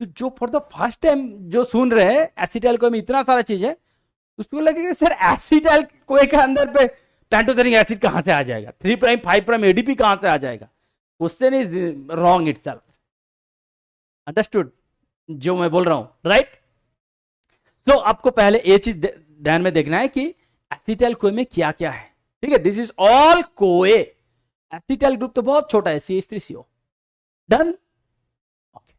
तो जो फॉर द फर्स्ट टाइम जो सुन रहे हैं एसिटाइल कोए में इतना सारा चीज है, उसको लगेगा सर एसिटाइल कोए के अंदर पे पैंटोथेनिक एसिड कहां से आ जाएगा, 3' 5' ADP कहां से आ जाएगा? Question is wrong itself. Understood जो मैं बोल रहा हूं, राइट? तो आपको पहले ये चीज ध्यान में देखना है कि एसिटाइल कोए में क्या क्या है। ठीक है, दिस इज ऑल कोए। एसिटाइल ग्रुप तो बहुत छोटा है, CH3CO। डन। ओके,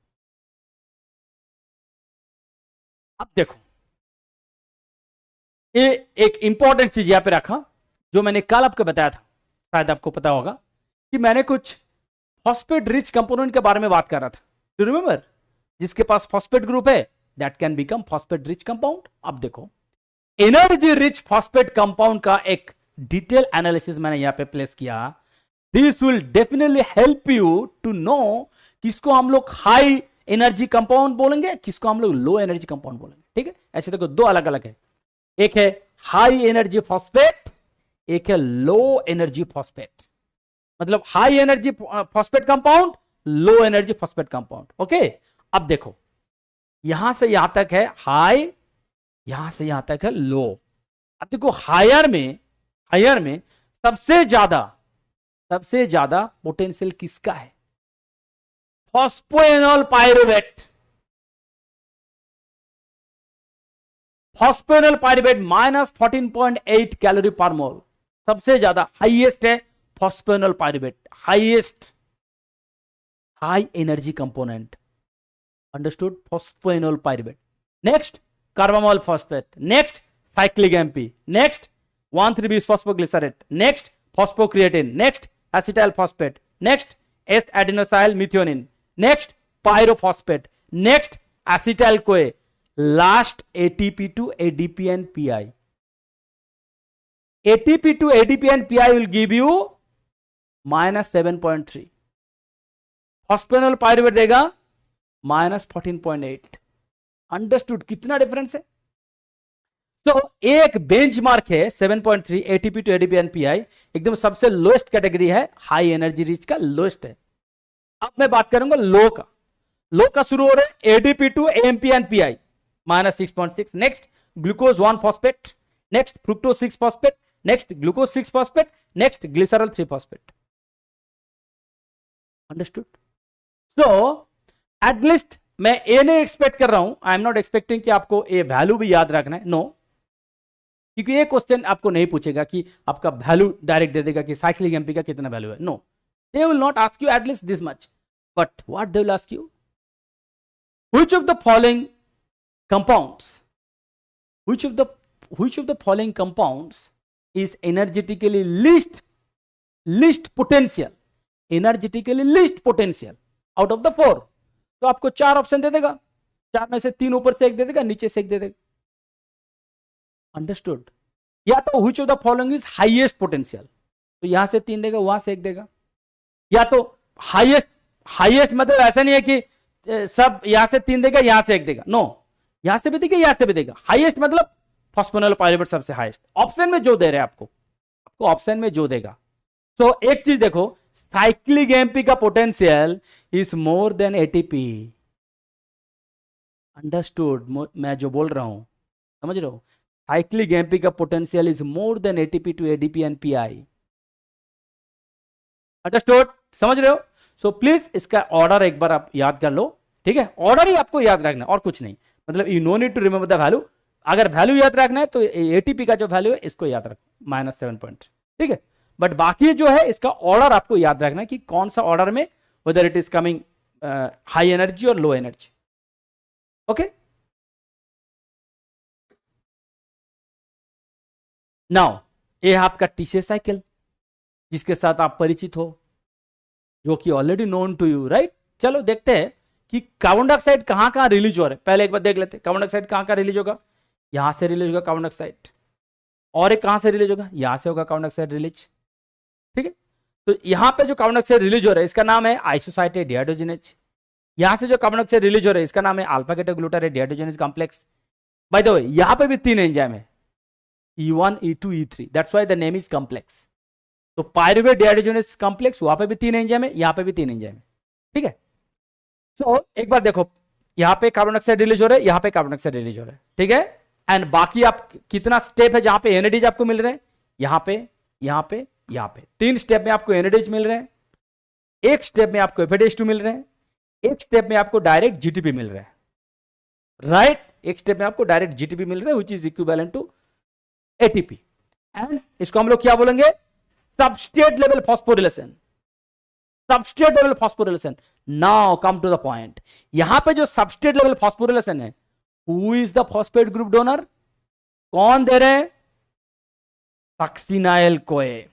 अब देखो, ये एक इंपॉर्टेंट चीज यहां पे रखा, जो मैंने कल आपको बताया था, शायद आपको पता होगा, कि मैंने कुछ फॉस्फेट रिच कंपोनेंट के बारे में बात कर रहा था। Do remember? जिसके पास फॉस्फेट ग्रुप है, that can become phosphate rich compound. अब देखो, एनर्जी रिच फॉस्फेट कंपाउंड का एक डिटेल एनालिसिस मैंने यहां पे प्लेस किया। This will definitely help you to know किसको हम लोग हाई एनर्जी कंपाउंड बोलेंगे, किसको हम लोग लो एनर्जी कंपाउंड बोलेंगे। ठीक है, ऐसे देखो, दो अलग अलग है, एक है हाई एनर्जी फॉस्फेट, एक है लो एनर्जी फॉस्फेट। मतलब high energy phosphate compound, low energy phosphate compound. Okay, अब देखो, यहां से यहां तक है हाई, यहां से यहां तक है लो। अब देखो, हायर में सबसे ज्यादा पोटेंशियल किसका है? Phosphoenol pyruvate. Phosphoenol pyruvate -14.8 calorie per mole, सबसे ज्यादा हाईएस्ट है phosphoenol pyruvate, highest high energy component. Understood? Phosphoenol pyruvate. Next carbamoyl phosphate, next cyclic AMP, next 1,3-bis phosphoglycerate, next phosphocreatine, next acetyl phosphate, next S adenosyl methionine, next pyrophosphate, next acetyl CoA, last ATP to ADP and PI. ATP to ADP and PI will give you -7.3. Phosphoenol pyruvate देगा -14.8। Understood? कितना difference है? तो एक benchmark है 7.3 ATP to ADP and PI, एकदम सबसे lowest category है, high energy rich का लोएस्ट है। अब मैं बात करूंगा लो का। लो का शुरू हो रहा है ADP to AMP and PI -6.6, next glucose 1 phosphate, next fructose 6 phosphate, next glucose 6 phosphate, next glycerol 3 phosphate. Understood? So at least मैं ए नहीं एक्सपेक्ट कर रहा हूं, आई एम नॉट एक्सपेक्टिंग कि आपको ए वैल्यू भी याद रखना है, नो, क्योंकि ये क्वेश्चन आपको नहीं पूछेगा कि आपका वैल्यू डायरेक्ट दे देगा कि साइक्लिक एमपी का कितना वैल्यू है, no, they will not ask you at least this much, but what they will ask you, which of the following compounds, which of the following compounds is energetically least potential, energetically least potential out of the 4? तो आपको 4 option दे देगा, 4 में से 3 ऊपर से एक दे देगा, नीचे से एक दे देगा। अंडरस्टूड? या तो which of the following is highest potential, तो यहां से 3 देगा, वहां से एक देगा। या तो हाईएस्ट मतलब ऐसा नहीं है कि सब यहां से 3 देगा, यहां से एक देगा, नो, यहां से भी देगा, यहां से भी देगा। हाईएस्ट मतलब फॉस्फोनोल पायरुवेट सबसे हाईएस्ट, ऑप्शन में जो दे रहे हैं आपको ऑप्शन में जो देगा। तो एक चीज देखो, साइक्लिक एमपी का potential is more than ATP. Understood? मैं जो बोल रहा हूं समझ रहे हो? साइक्लिक एमपी का potential is more than ATP to ADP and Pi. Understood? समझ रहे हो? सो प्लीज इसका ऑर्डर एक बार आप याद कर लो, ठीक है? ऑर्डर ही आपको याद रखना और कुछ नहीं, मतलब you no need to remember the value. अगर वैल्यू याद रखना है तो एटीपी का जो वैल्यू है इसको याद रखो, -7.3, ठीक है? बट बाकी जो है इसका ऑर्डर आपको याद रखना है कि कौन सा ऑर्डर में, whether it is coming high energy और लो एनर्जी। ओके, नाउ ये आपका टीसीएस साइकिल जिसके साथ आप परिचित हो, जो कि already known to you, right? चलो देखते हैं कि कार्बन डाइऑक्साइड कहां कहां रिलीज हो रहा है। पहले एक बार देख लेते हैं कार्बन डाइऑक्साइड कहां कहां रिलीज होगा। यहां से रिलीज होगा कार्बन डाइऑक्साइड, और एक कहां से रिलीज होगा, यहां से होगा कार्बन डाइऑक्साइड रिलीज, ठीक है? तो यहां पे जो कार्बन डाइऑक्साइड रिलीज हो रहा है इसका नाम है आइसोसाइटेट डिहाइड्रोजनेज। यहां से जो कार्बन डाइऑक्साइड रिलीज हो रहा है इसका नाम है alpha keto glutarate dehydrogenase complex. By the way यहां पे भी 3 एंजाइम है, E1 E2 E3, that's why the name is complex. तो पायरुवेट डिहाइड्रोजनेज कॉम्प्लेक्स, वहां पे भी 3 एंजाइम है, यहां पे भी 3 एंजाइम है, ठीक है? तो एक बार देखो, यहां पे कार्बन डाइऑक्साइड रिलीज हो रहा है, यहां पे कार्बन डाइऑक्साइड रिलीज हो रहा है, ठीक है? एंड बाकी आप कितना स्टेप है जहां पे एनएडीज आपको मिल रहे हैं, यहां पे, यहां पे, यहां पे 3 स्टेप में आपको एनएडीज मिल रहे हैं, एक स्टेप में आपको FADH2 मिल रहे हैं, एक स्टेप में आपको डायरेक्ट जीटीपी मिल रहा है, राइट? एक स्टेप में आपको डायरेक्ट जीटीपी मिल रहा है, which is equivalent to ATP. And इसको हम लोग क्या बोलेंगे, substrate level phosphorylation, substrate level phosphorylation. Now come to the point, यहां पे जो सबस्ट्रेट लेवल फॉस्फोरिलेशन है, who is the phosphate group donor, कौन दे रहे हैं, सक्सिनाइल कोए।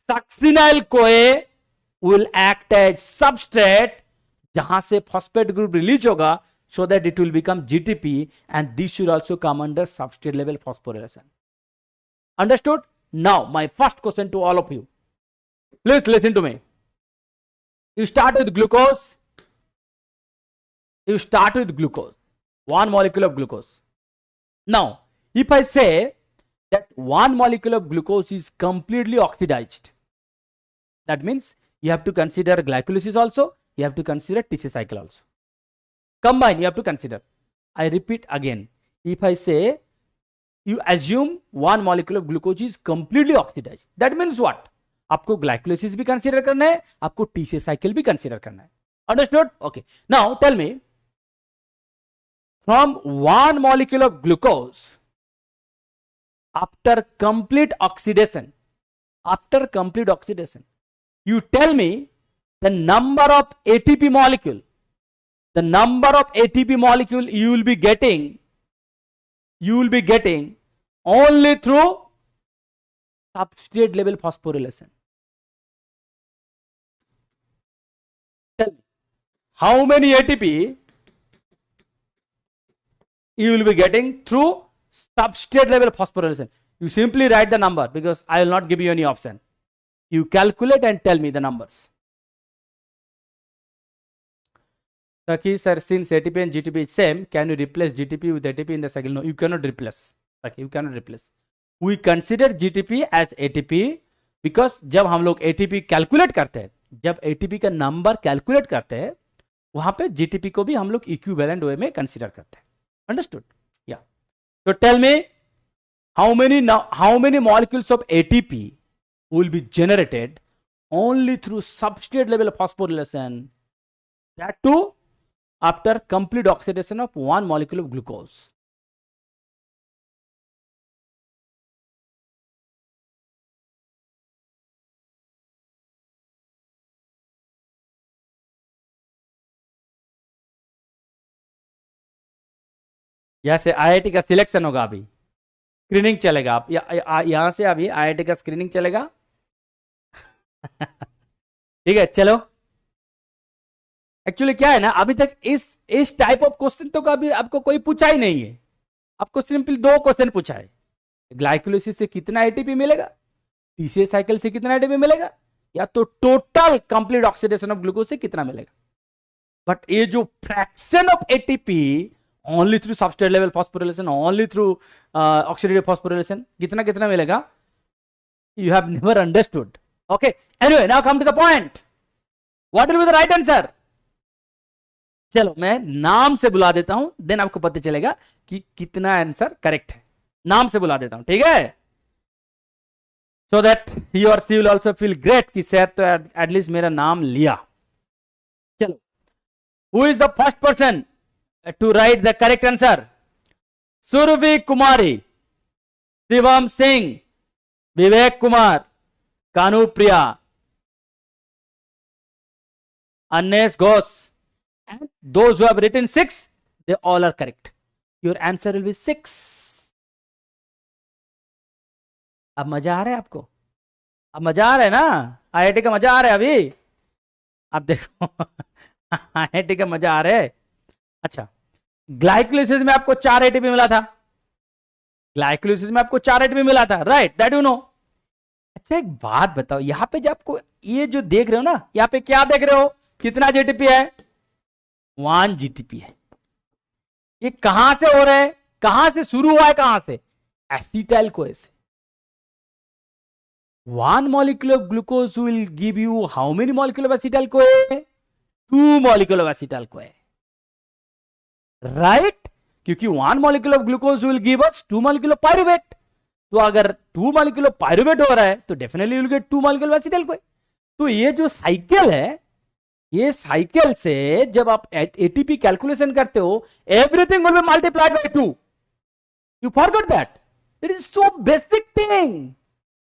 सक्सिनाइल कोए विल एक्ट एज सबस्ट्रेट जहां से फॉस्फेट ग्रुप रिलीज होगा, so that it will become GTP, and this should also come under substrate level phosphorylation. Understood? Now my first question to all of you, please listen to me. You start with glucose, one molecule of glucose. Now if I say that one molecule of glucose is completely oxidized, that means you have to consider glycolysis also, you have to consider TC cycle also. Combine, you have to consider. I repeat again, if I say you assume one molecule of glucose is completely oxidized, that means what, आपको glycolysis भी consider करना है, आपको TCA cycle भी consider करना है. Understood? Okay. Now tell me, from one molecule of glucose, after complete oxidation, you tell me the number of ATP molecule, the number of ATP molecule you will be getting only through substrate level phosphorylation. Tell me, how many ATP you will be getting through substrate level phosphorylation? You simply write the number, because I will not give you any option. You calculate and tell me the numbers. Saki sir, since ATP and GTP is same, can you replace GTP with ATP in the cycle? No, you cannot replace. Saki, you cannot replace. We consider GTP as ATP because जब हम लोग ATP calculate करते हैं, जब ATP का number calculate करते हैं, वहां पे GTP को भी हम लोग इक्विवेलेंट वे में कंसीडर करते हैं. अंडरस्टूड? या. तो tell me, how many molecules of ATP will be generated only through substrate level phosphorylation, that too after complete oxidation of one molecule of glucose. जैसे IIT का सिलेक्शन होगा, अभी screening चलेगा, आप यहां से अभी IIT का स्क्रीनिंग चलेगा. ठीक है, चलो. एक्चुअली क्या है ना, अभी तक इस टाइप ऑफ क्वेश्चन तो कभी आपको कोई पूछा ही नहीं है. आपको सिंपली 2 क्वेश्चन पूछा है, ग्लाइकोलिसिस से कितना एटीपी मिलेगा, टीसीए साइकिल से कितना एटीपी मिलेगा, या तो total complete oxidation of glucose से कितना मिलेगा. बट ये जो fraction of ATP only through substrate level phosphorylation, only through oxidative phosphorylation, कितना कितना मिलेगा, you have never understood. Okay, anyway, now come to the point. What will be the right answer? चलो मैं नाम से बुला देता हूं, देन आपको पता चलेगा कि कितना आंसर करेक्ट है. नाम से बुला देता हूं, ठीक है, सो दैट ही और she will also feel great कि सर तो एटलीस्ट मेरा नाम लिया. चलो, who is the first person to write the correct answer? Surabhi Kumari, Shivam Singh, Vivek Kumar, Kanu Priya, Annesh Ghosh. And those who have written 6, they all are correct. Your answer will be 6. अब मजा आ रहा है आपको? अब मजा आ रहा है ना? IIT का मजा आ रहा है अभी? अब देखो IIT का मजा आ रहा है. अच्छा, ग्लाइकोलिसिस में आपको 4 एटीपी मिला था. ग्लाइकोलिसिस में आपको 4 एटीपी मिला था, राइट? That you know. अच्छा, एक बात बताओ, यहां पे जब आपको ये जो देख रहे हो ना, यहां पे क्या देख रहे हो, कितना जीटीपी है? 1 जीटीपी है. ये कहां से हो रहा है, कहां से शुरू हुआ है, कहां से? एसिटाइल कोए से. 1 molecule of glucose will give you how many molecule of acetyl CoA? 2 molecule of acetyl CoA, right? क्योंकि 1 molecule of glucose will give us 2 molecule of pyruvate. तो अगर 2 molecule of pyruvate हो रहा है तो definitely will get 2 molecule of acetyl CoA. तो ये जो साइकिल है, ये साइकिल से जब आप एटीपी कैलकुलेशन करते हो, everything will be multiplied by 2. You forgot that. It is so basic thing.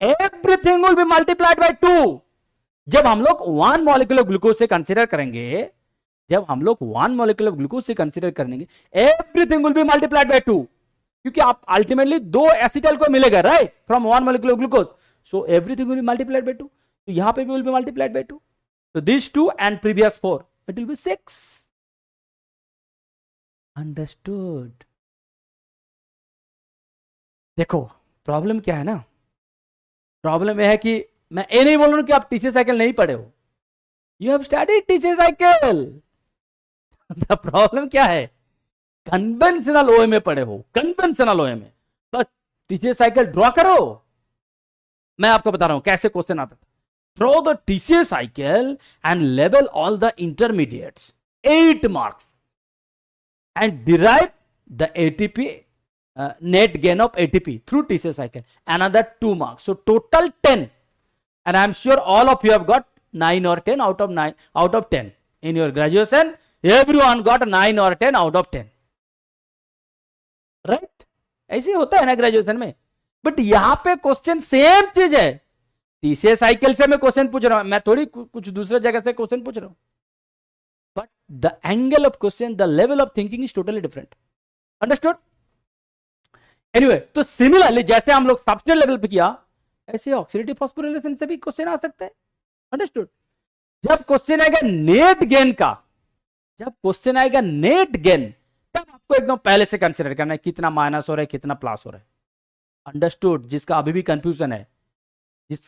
Everything will be multiplied by 2. जब हम लोग 1 molecule of glucose से कंसिडर करेंगे, जब हम लोग 1 molecule of glucose से कंसिडर करेंगे, everything will be multiplied by 2. क्योंकि आप अल्टीमेटली 2 एसिटाइल को मिलेगा, right, from 1 molecule of glucose. So everything will be multiplied by 2. तो यहां पे भी will be multiplied by 2. So these 2 and previous 4, it will be 6. Understood? देखो problem क्या है ना, प्रॉब्लम यह है कि मैं ये नहीं बोल रहा हूं कि आप टीसी साइकिल नहीं पढ़े हो. You have studied TC cycle. The problem क्या है, कन्वेंशनल ओए में पढ़े हो, कन्वेंशनल ओए में, बस टीसी साइकिल ड्रॉ करो. मैं आपको बता रहा हूं कैसे क्वेश्चन आता था. Draw the TCA cycle and label all the intermediates, 8 marks, and derive the ATP net gain of ATP through TCA cycle, another 2 marks. So total 10, and I am sure all of you have got 9 or 10 out of 10 in your graduation. Everyone got 9 or 10 out of 10, right? ऐसे होता है ना graduation में. But यहां पे question same चीज है. तीसरे साइकिल से मैं क्वेश्चन पूछ रहा हूं, मैं थोड़ी कुछ दूसरे जगह से क्वेश्चन पूछ रहा हूं. But the angle of question, the level of thinking is totally different. Understood? Anyway, तो सिमिलरली जैसे हम लोग सबस्ट्रेट लेवल पे किया, ऐसे ऑक्सीडेटिव फॉस्फोरिलेशन से भी क्वेश्चन आ सकते हैं. अंडरस्टूड? जब क्वेश्चन आएगा नेट गेन का, जब क्वेश्चन आएगा नेट गेन, तब आपको एकदम पहले से कंसिडर करना है कितना माइनस हो रहा है, कितना प्लस हो रहा है. अंडरस्टूड? जिसका अभी भी कंफ्यूजन है,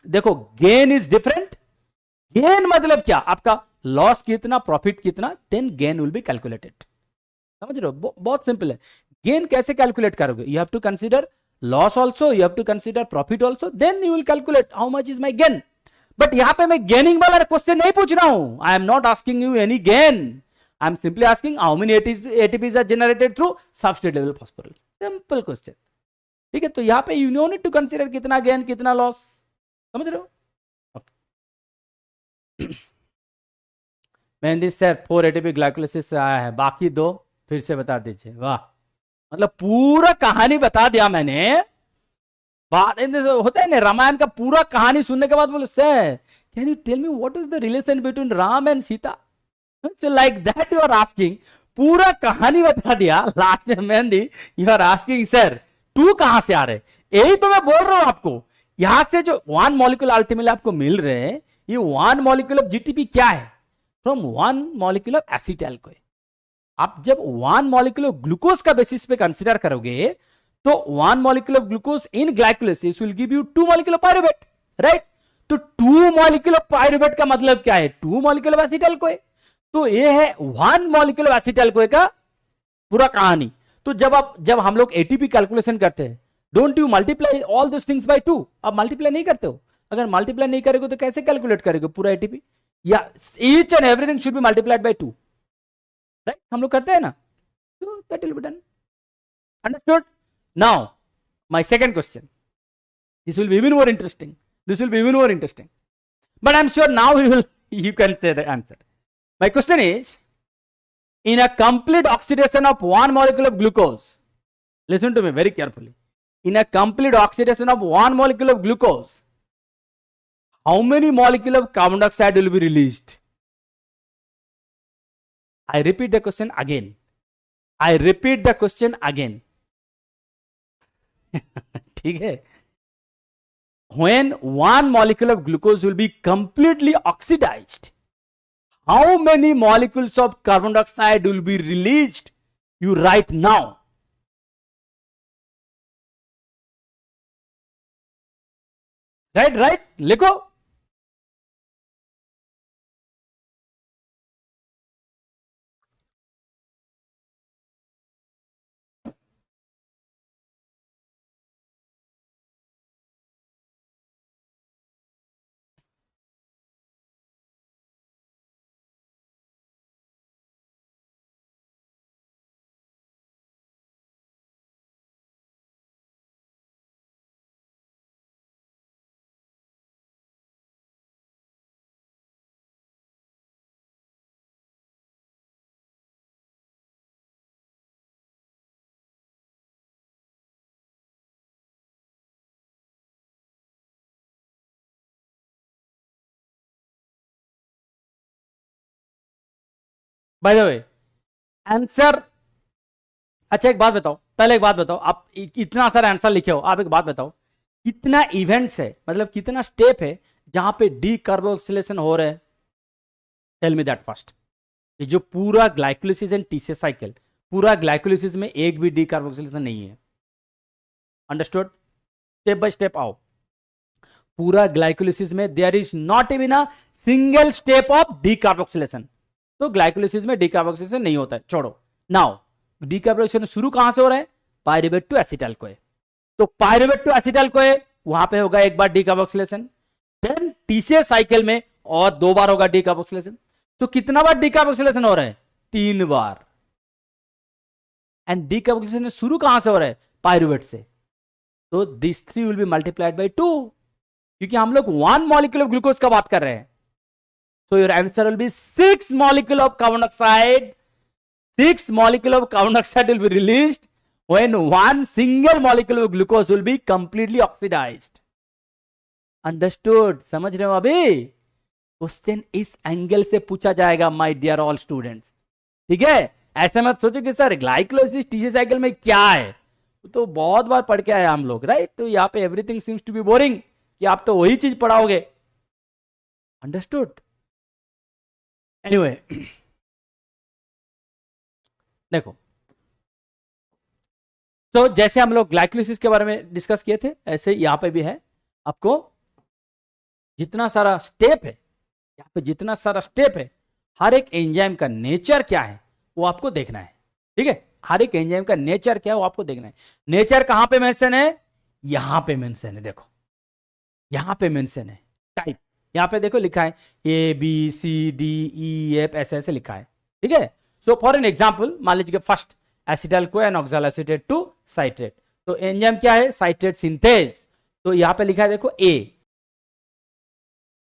देखो गेन इज डिफरेंट. गेन मतलब क्या, आपका लॉस कितना, प्रॉफिट कितना, then gain will be calculated. समझ रहे हो? बहुत सिंपल है. गेन कैसे कैलकुलेट करोगे? You have to consider loss also, you have to consider profit also, then you will calculate how much is my gain. But यहां पे मैं गेनिंग वाला क्वेश्चन नहीं पूछ रहा हूं. I am not asking you any gain. I am simply asking how many ATPs are generated through substrate level phosphorus. Simple question. ठीक है? तो यहां पे you no need to consider कितना गेन, कितना लॉस. समझ रहे हो? मेहंदी सर 4 एटीपी ग्लाइकोलाइसिस से आया है, बाकी 2 फिर से बता दीजिए. वाह, मतलब पूरा कहानी बता दिया मैंने. बात होता है ना, रामायण का पूरा कहानी सुनने के बाद बोले sir can you tell me what is the relation between Ram and Sita. So like that you are asking. पूरा कहानी बता दिया. लास्ट में मेहंदी यू आर आस्किंग सर 2 कहां से आ रहे. यही तो मैं बोल रहा हूं आपको. यहां से जो 1 मॉलिक्यूल अल्टीमेटली आपको मिल रहे हैं, ये 1 मॉलिक्यूल ऑफ जीटीपी क्या है? From 1 molecule of acetyl co. आप जब 1 मॉलिक्यूल ऑफ ग्लूकोज का बेसिस पे कंसीडर करोगे, तो 1 molecule of glucose in glycolysis will give you 2 molecule of pyruvate, right? तो 2 मॉलिक्यूल ऑफ पायरुवेट का मतलब क्या है? 2 मॉलिक्यूल ऑफ एसिटाइल को. तो ये है 1 मॉलिक्यूल ऑफ एसिटाइल को का पूरा कहानी. तो जब हम लोग एटीपी कैलकुलेशन करते हैं, don't you multiply all this things by 2. आप मल्टीप्लाई नहीं करते हो. अगर मल्टीप्लाई नहीं करेंगे तो कैसे कैलकुलेट करेंगे पूरा एटीपी? या each and everything should be multiplied by 2, right? हम लोग करते हैं ना. तो that will be done. Understood? Now my second question. This will be even more interesting. This will be even more interesting. But I am sure now you can say the answer. My question is, in a complete oxidation of 1 molecule of glucose, listen to me very carefully. In a complete oxidation of 1 molecule of glucose, how many molecule of carbon dioxide will be released? I repeat the question again. I repeat the question again. ठीक है? When 1 molecule of glucose will be completely oxidized, how many molecules of carbon dioxide will be released? You write now. Right, लिखो. Bye the way answer. अच्छा एक बात बताओ, पहले एक बात बताओ, आप इतना सारा आंसर लिखे हो, आप एक बात बताओ कितना इवेंट्स है, मतलब कितना स्टेप है जहां पे डी कार्बोक्सिलेशन हो रहा है? Tell me that first. ये जो पूरा ग्लाइकोलिसिस एंड टीसीएस साइकिल, पूरा ग्लाइकोलिसिस में एक भी डी कार्बोक्सिलेशन नहीं है। अंडरस्टूड? स्टेप बाय स्टेप आओ। पूरा ग्लाइकोलिसिस में there is not even a single step of decarboxylation. तो ग्लाइकोलिसिस में डी कार्बोक्सिलेशन नहीं होता है, छोड़ो। नाउ डी कार्बोक्सिलेशन शुरू कहां से हो रहा है? पायरुवेट टू एसिटाइल कोए। तो पायरुवेट टू एसिटाइल कोए वहां पे होगा एक बार decarboxylation, then TCS cycle में और 2 बार होगा डी कार्बोक्सिलेशन। तो कितना बार डी कार्बोक्सिलेशन हो रहा है? 3 बार। एंड डी कार्बोक्सिलेशन शुरू कहां से हो रहा है? पायरुवेट से। तो this 3 will be multiplied by 2, क्योंकि हम लोग 1 मॉलिक्यूल ऑफ ग्लूकोज का बात कर रहे हैं। So your answer will B 6 molecule of carbon dioxide. 6 molecule of carbon dioxide will be released when 1 single molecule of glucose will be completely oxidized. Understood? समझ रहे हो? अभी क्वेश्चन इस एंगल से पूछा जाएगा माय डियर ऑल स्टूडेंट्स, ठीक है? ऐसे मत सोचो कि सर ग्लाइकोलाइसिस टीसीएस साइकिल में क्या है, तो बहुत बार पढ़ के आए हम लोग, राइट? तो यहाँ पे everything seems to be boring कि आप तो वही चीज पढ़ाओगे। अंडरस्टूड? एनीवे देखो, तो जैसे हम लोग ग्लाइकोलिसिस के बारे में डिस्कस किए थे, ऐसे यहां पे भी है। आपको जितना सारा स्टेप है, यहां पे जितना सारा स्टेप है, हर एक एंजाइम का नेचर क्या है वो आपको देखना है, ठीक है? हर एक एंजाइम का नेचर क्या है वो आपको देखना है। नेचर कहां पे मेंशन है? यहां पे मेंशन है, देखो यहां पे मेंशन है। टाइप यहां पे देखो लिखा है A B C D E F, ऐसे ऐसे लिखा है, ठीक है? सो फॉर एन एग्जाम्पल मान लीजिए first acetyl CoA and oxaloacetate to citrate. तो एंजाइम क्या है? Citrate synthase. तो यहां पे लिखा है देखो ए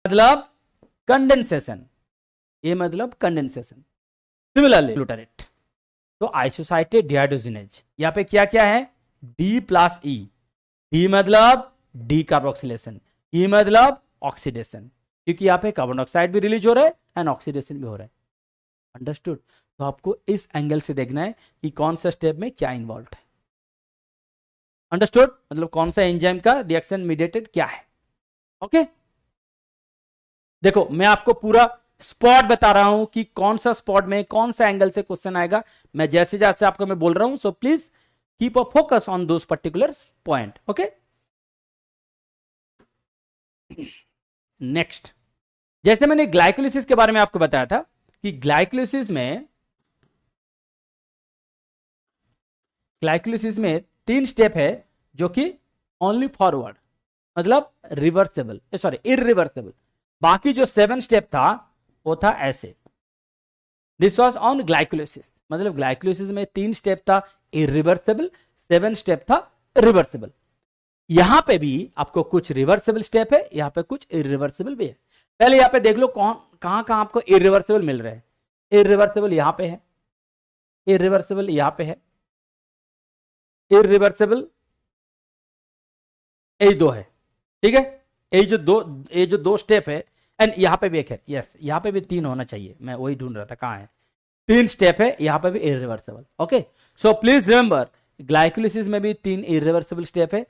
मतलब कंडेंसेशन, ए मतलब कंडेंसेशन। सिमिलरली ग्लूटारेट, तो आइसोसाइटेट डिहाइड्रोजिनेज। यहां पे क्या क्या है? डी प्लस ई। डी मतलब डी कार्बोक्सिलेशन, ई मतलब ऑक्सीडेशन, क्योंकि यहां पे कार्बन डाइऑक्साइड भी रिलीज हो रहा है एंड ऑक्सीडेशन भी हो रहा है। अंडरस्टूड? तो आपको इस एंगल से देखना है कि कौन सा स्टेप में क्या इन्वॉल्व है। अंडरस्टूड? मतलब कौन सा एंजाइम का रिएक्शन मीडिएटेड क्या है। ओके, देखो मैं आपको पूरा स्पॉट बता रहा हूं कि कौन सा स्पॉट में कौन सा एंगल से क्वेश्चन आएगा। मैं जैसे जैसे आपको मैं बोल रहा हूं, so please keep a focus on those particular point. Okay, next, जैसे मैंने ग्लाइकोलिसिस के बारे में आपको बताया था कि ग्लाइकोलिसिस में 3 स्टेप है जो कि ओनली फॉरवर्ड मतलब रिवर्सेबल, सॉरी इरिवर्सेबल। बाकी जो 7 स्टेप था वो था ऐसे। दिस वाज ऑन ग्लाइकोलिसिस, मतलब ग्लाइकोलिसिस में 3 स्टेप था इरिवर्सेबल, 7 स्टेप था रिवर्सेबल। यहां पे भी आपको कुछ रिवर्सेबल स्टेप है, यहां पे कुछ इरिवर्सेबल भी है। पहले यहां पे देख लो कौन कहां कहां आपको इरिवर्सेबल मिल रहा है। इरिवर्सेबल यहां पे है, इरिवर्सेबल यहां पे है, इरिवर्सेबल यही 2 है, ठीक है? ये जो दो स्टेप है, एंड यहां पे भी एक है। यस, यहां पे भी 3 होना चाहिए, मैं वही ढूंढ रहा था कहां है। 3 स्टेप है, यहां पे भी irreversible. Okay, so please remember glycolysis में भी 3 इरिवर्सेबल स्टेप है,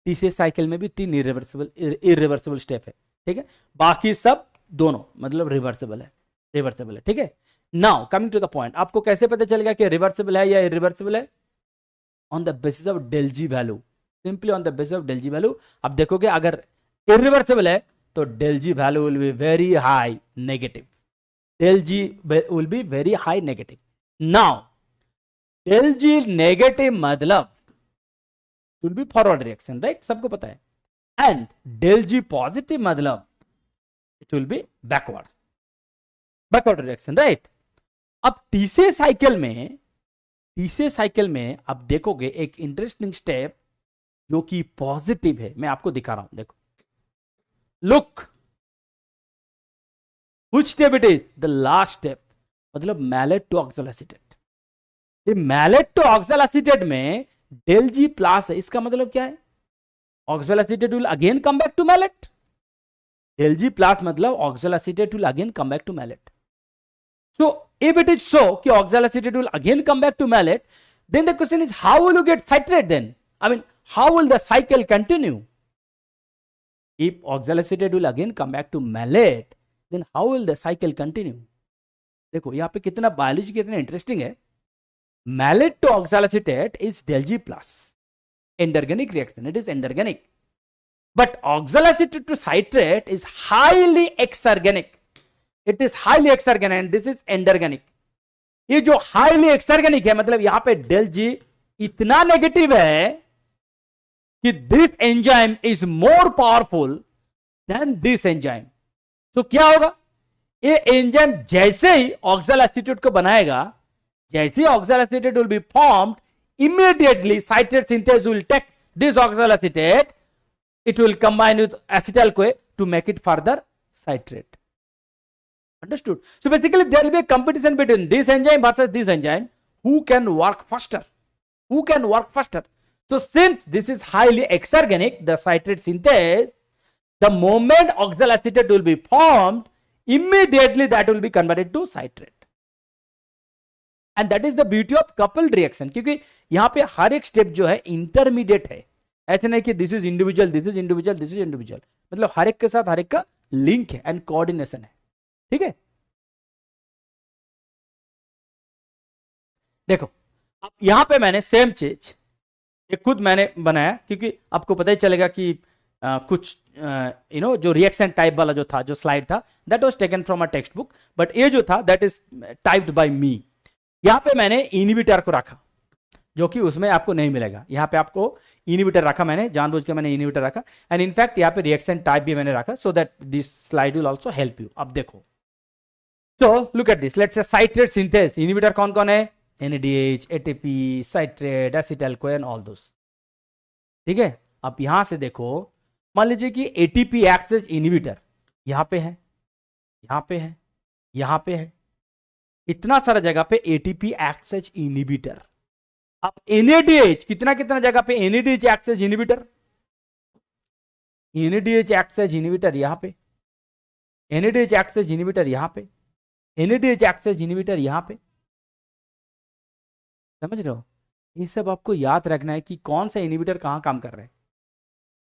टीसीएस साइकिल में भी 3 इरिवर्सेबल स्टेप है, ठीक है? बाकी सब दोनों मतलब रिवर्सेबल है, ठीक है? Now coming to the point, आपको कैसे पता चलेगा कि रिवर्सेबल है या इरिवर्सेबल है? On the basis of del G value, simply on the basis of del G value. आप देखोगे अगर इरिवर्सेबल है तो del G value will be very high negative, del G will be very high negative. Now del G negative मतलब will be forward reaction, right? सबको पता है। And del G positive मतलब it will be backward reaction, right? अब तीसरे cycle में आप देखोगे एक इंटरेस्टिंग स्टेप जो कि पॉजिटिव है, मैं आपको दिखा रहा हूं, देखो। Look which step it is? The last step, मतलब मैलेट टू ऑक्सैलोएसिटेट। ये मैलेट टू ऑक्सैलोएसिटेट में डेल जी प्लस है, इसका मतलब क्या है? Oxaloacetate will again come back to malate. Del G plus मतलब oxaloacetate will again come back to malate. So If it is so कि oxaloacetate will again come back to malate, then the question is how will you get citrate then? I mean, how will the cycle continue? If oxaloacetate will again come back to malate, then how will the cycle continue? देखो यहाँ पे कितना biology कितना interesting है. Malate to oxaloacetate is del G plus. Endergonic reaction. It is endergonic. But oxaloacetate to citrate is highly exergonic. It is highly exergonic and this is endergonic. ये जो highly exergonic है मतलब यहां पे del G इतना negative है कि this enzyme is more powerful than this enzyme. So क्या होगा? ये एंजाइम जैसे ही oxaloacetate को बनाएगा, जैसे ही oxaloacetate will be formed, immediately citrate synthase will take this oxaloacetate, it will combine with acetyl-CoA to make it further citrate. Understood? So basically there will be a competition between this enzyme versus this enzyme. Who can work faster? Who can work faster? So since this is highly exergonic, the citrate synthase, the moment oxaloacetate will be formed, immediately that will be converted to citrate. And that is the beauty of coupled reaction. क्योंकि यहां पे हर एक step जो है intermediate है. ऐसे नहीं कि this is individual, this is individual, this is individual. मतलब हर एक के साथ हर एक का लिंक है एंड कोऑर्डिनेशन है. ठीक है. देखो अब यहां पे मैंने सेम चीज ये खुद मैंने बनाया क्योंकि आपको पता ही चलेगा कि कुछ जो रिएक्शन टाइप वाला जो था, जो स्लाइड था, that was taken from a text book, but ये जो था दैट इज टाइप्ड बाय मी. यहां पे मैंने इनहिबिटर को रखा जो कि उसमें आपको नहीं मिलेगा. यहां पे आपको इनहिबिटर रखा, मैंने जानबूझ के मैंने इनहिबिटर रखा. एंड इनफैक्ट यहां पे रिएक्शन टाइप भी मैंने रखा so that this slide will also help you. अब देखो, so look at this. Let's say citrate synthase inhibitor कौन कौन है? NADH, ATP, citrate, acetyl-CoA and all those. ठीक है. अब यहां से देखो, मान लीजिए कि ATP एक्ट्स एज इनहिबिटर. यहां पे है, यहां पे है, यहां पे है, इतना सारा जगह पे ATP एक्ट्स एज इनहिबिटर. अब NADH कितना कितना जगह पे NADH acts as inhibitor. NADH acts as inhibitor यहां पे, NADH एक्ट्स एज इनहिबिटर यहां पे, NADH एक्ट्स एज इनहिबिटर यहां पे. समझ रहे हो? ये सब आपको याद रखना है कि कौन सा इनहिबिटर कहां काम कर रहा है,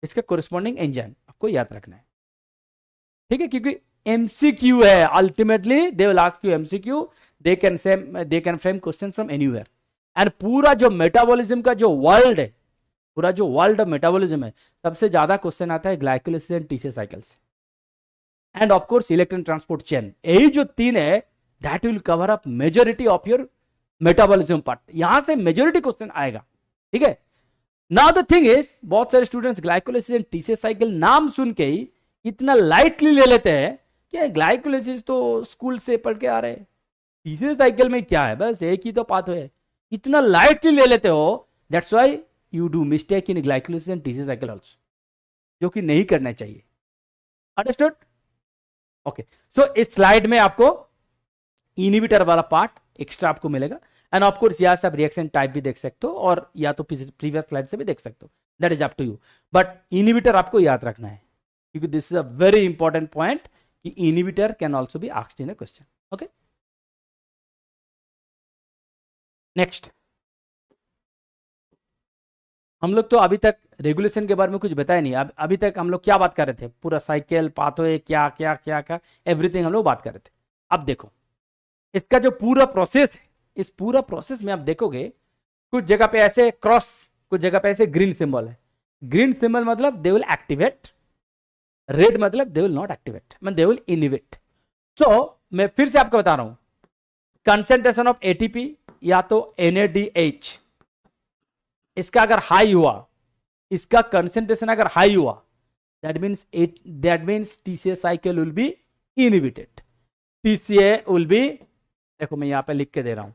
इसका कोरिस्पॉन्डिंग एंजाइम आपको याद रखना है. ठीक है. क्योंकि MCQ है, ultimately they will ask you MCQ. They can frame question from anywhere. And पूरा जो मेटाबॉलिज्म का जो वर्ल्ड है, पूरा जो वर्ल्ड ऑफ मेटाबॉलिज्म है, सबसे ज्यादा क्वेश्चन आता है ग्लाइकोलाइसिस एंड टीसीए साइकिल से. And of course electron transport chain. यही जो तीन है that will cover up majority of your metabolism part. यहां से मेजॉरिटी क्वेश्चन आएगा. ठीक है. नाउ द थिंग इज, बहुत सारे students glycolysis and TCA cycle नाम सुन के ही इतना लाइटली ले लेते हैं कि ग्लाइकोलाइसिस तो स्कूल से पढ़ के आ रहे हैं, टीसीए साइकिल में क्या है, बस एक ही तो पाथवे है. इतना लाइटली ले लेते हो. That's why you do mistake in glycolysis and TCA cycle also, जो कि नहीं करना चाहिए. अंडरस्टूड? ओके. सो इस स्लाइड में आपको इनहिबिटर वाला पार्ट एक्स्ट्रा आपको मिलेगा. एंड ऑफ कोर्स यहां से आप रिएक्शन टाइप भी देख सकते हो और या तो प्रीवियस स्लाइड से भी देख सकते हो. That is up to you. But inhibitor आपको याद रखना है क्योंकि this is a very important point कि inhibitor can also be asked in a question. Okay. Next, हम लोग तो अभी तक रेगुलेशन के बारे में कुछ बताया नहीं. अभी तक हम लोग क्या बात कर रहे थे? पूरा साइकिल, पाथवे, क्या क्या क्या क्या एवरीथिंग हम लोग बात कर रहे थे. अब देखो इसका जो पूरा प्रोसेस है, इस पूरा प्रोसेस में आप देखोगे कुछ जगह पे ऐसे क्रॉस, कुछ जगह पे ऐसे ग्रीन सिंबल है. ग्रीन सिंबल मतलब दे विल एक्टिवेट, रेड मतलब दे विल नॉट एक्टिवेट, मतलब दे विल इनहिबिट. सो मैं फिर से आपको बता रहा हूं, कंसेंट्रेशन ऑफ एटीपी या तो NADH, इसका अगर हाई हुआ, इसका कंसेंट्रेशन अगर हाई हुआ, that means TCA cycle will be inhibited. TCA will be, देखो मैं यहां पे लिख के दे रहा हूं,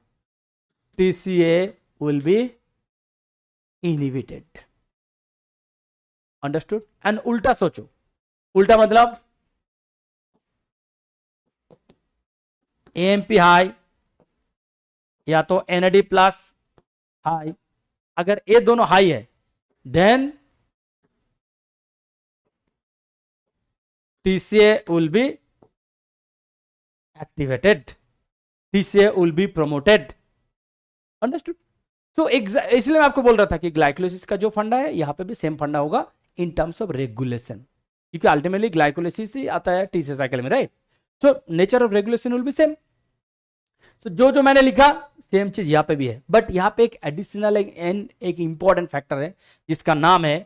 TCA will be inhibited. Understood? And उल्टा सोचो, उल्टा मतलब AMP हाई या तो NAD प्लस हाई. अगर ये दोनों हाई है then TCA will be activated. TCA will be promoted. Understood? So इसलिए मैं आपको बोल रहा था कि ग्लाइकोलाइसिस का जो फंडा है यहां पे भी सेम फंडा होगा इन टर्म्स ऑफ रेगुलेशन, क्योंकि अल्टीमेटली ग्लाइकोलाइसिस ही आता है TCA साइकिल में, right? So nature of regulation will be same. So जो मैंने लिखा सेम चीज यहां पे भी है, बट यहां पे एक एडिशनल एक इंपॉर्टेंट फैक्टर है जिसका नाम है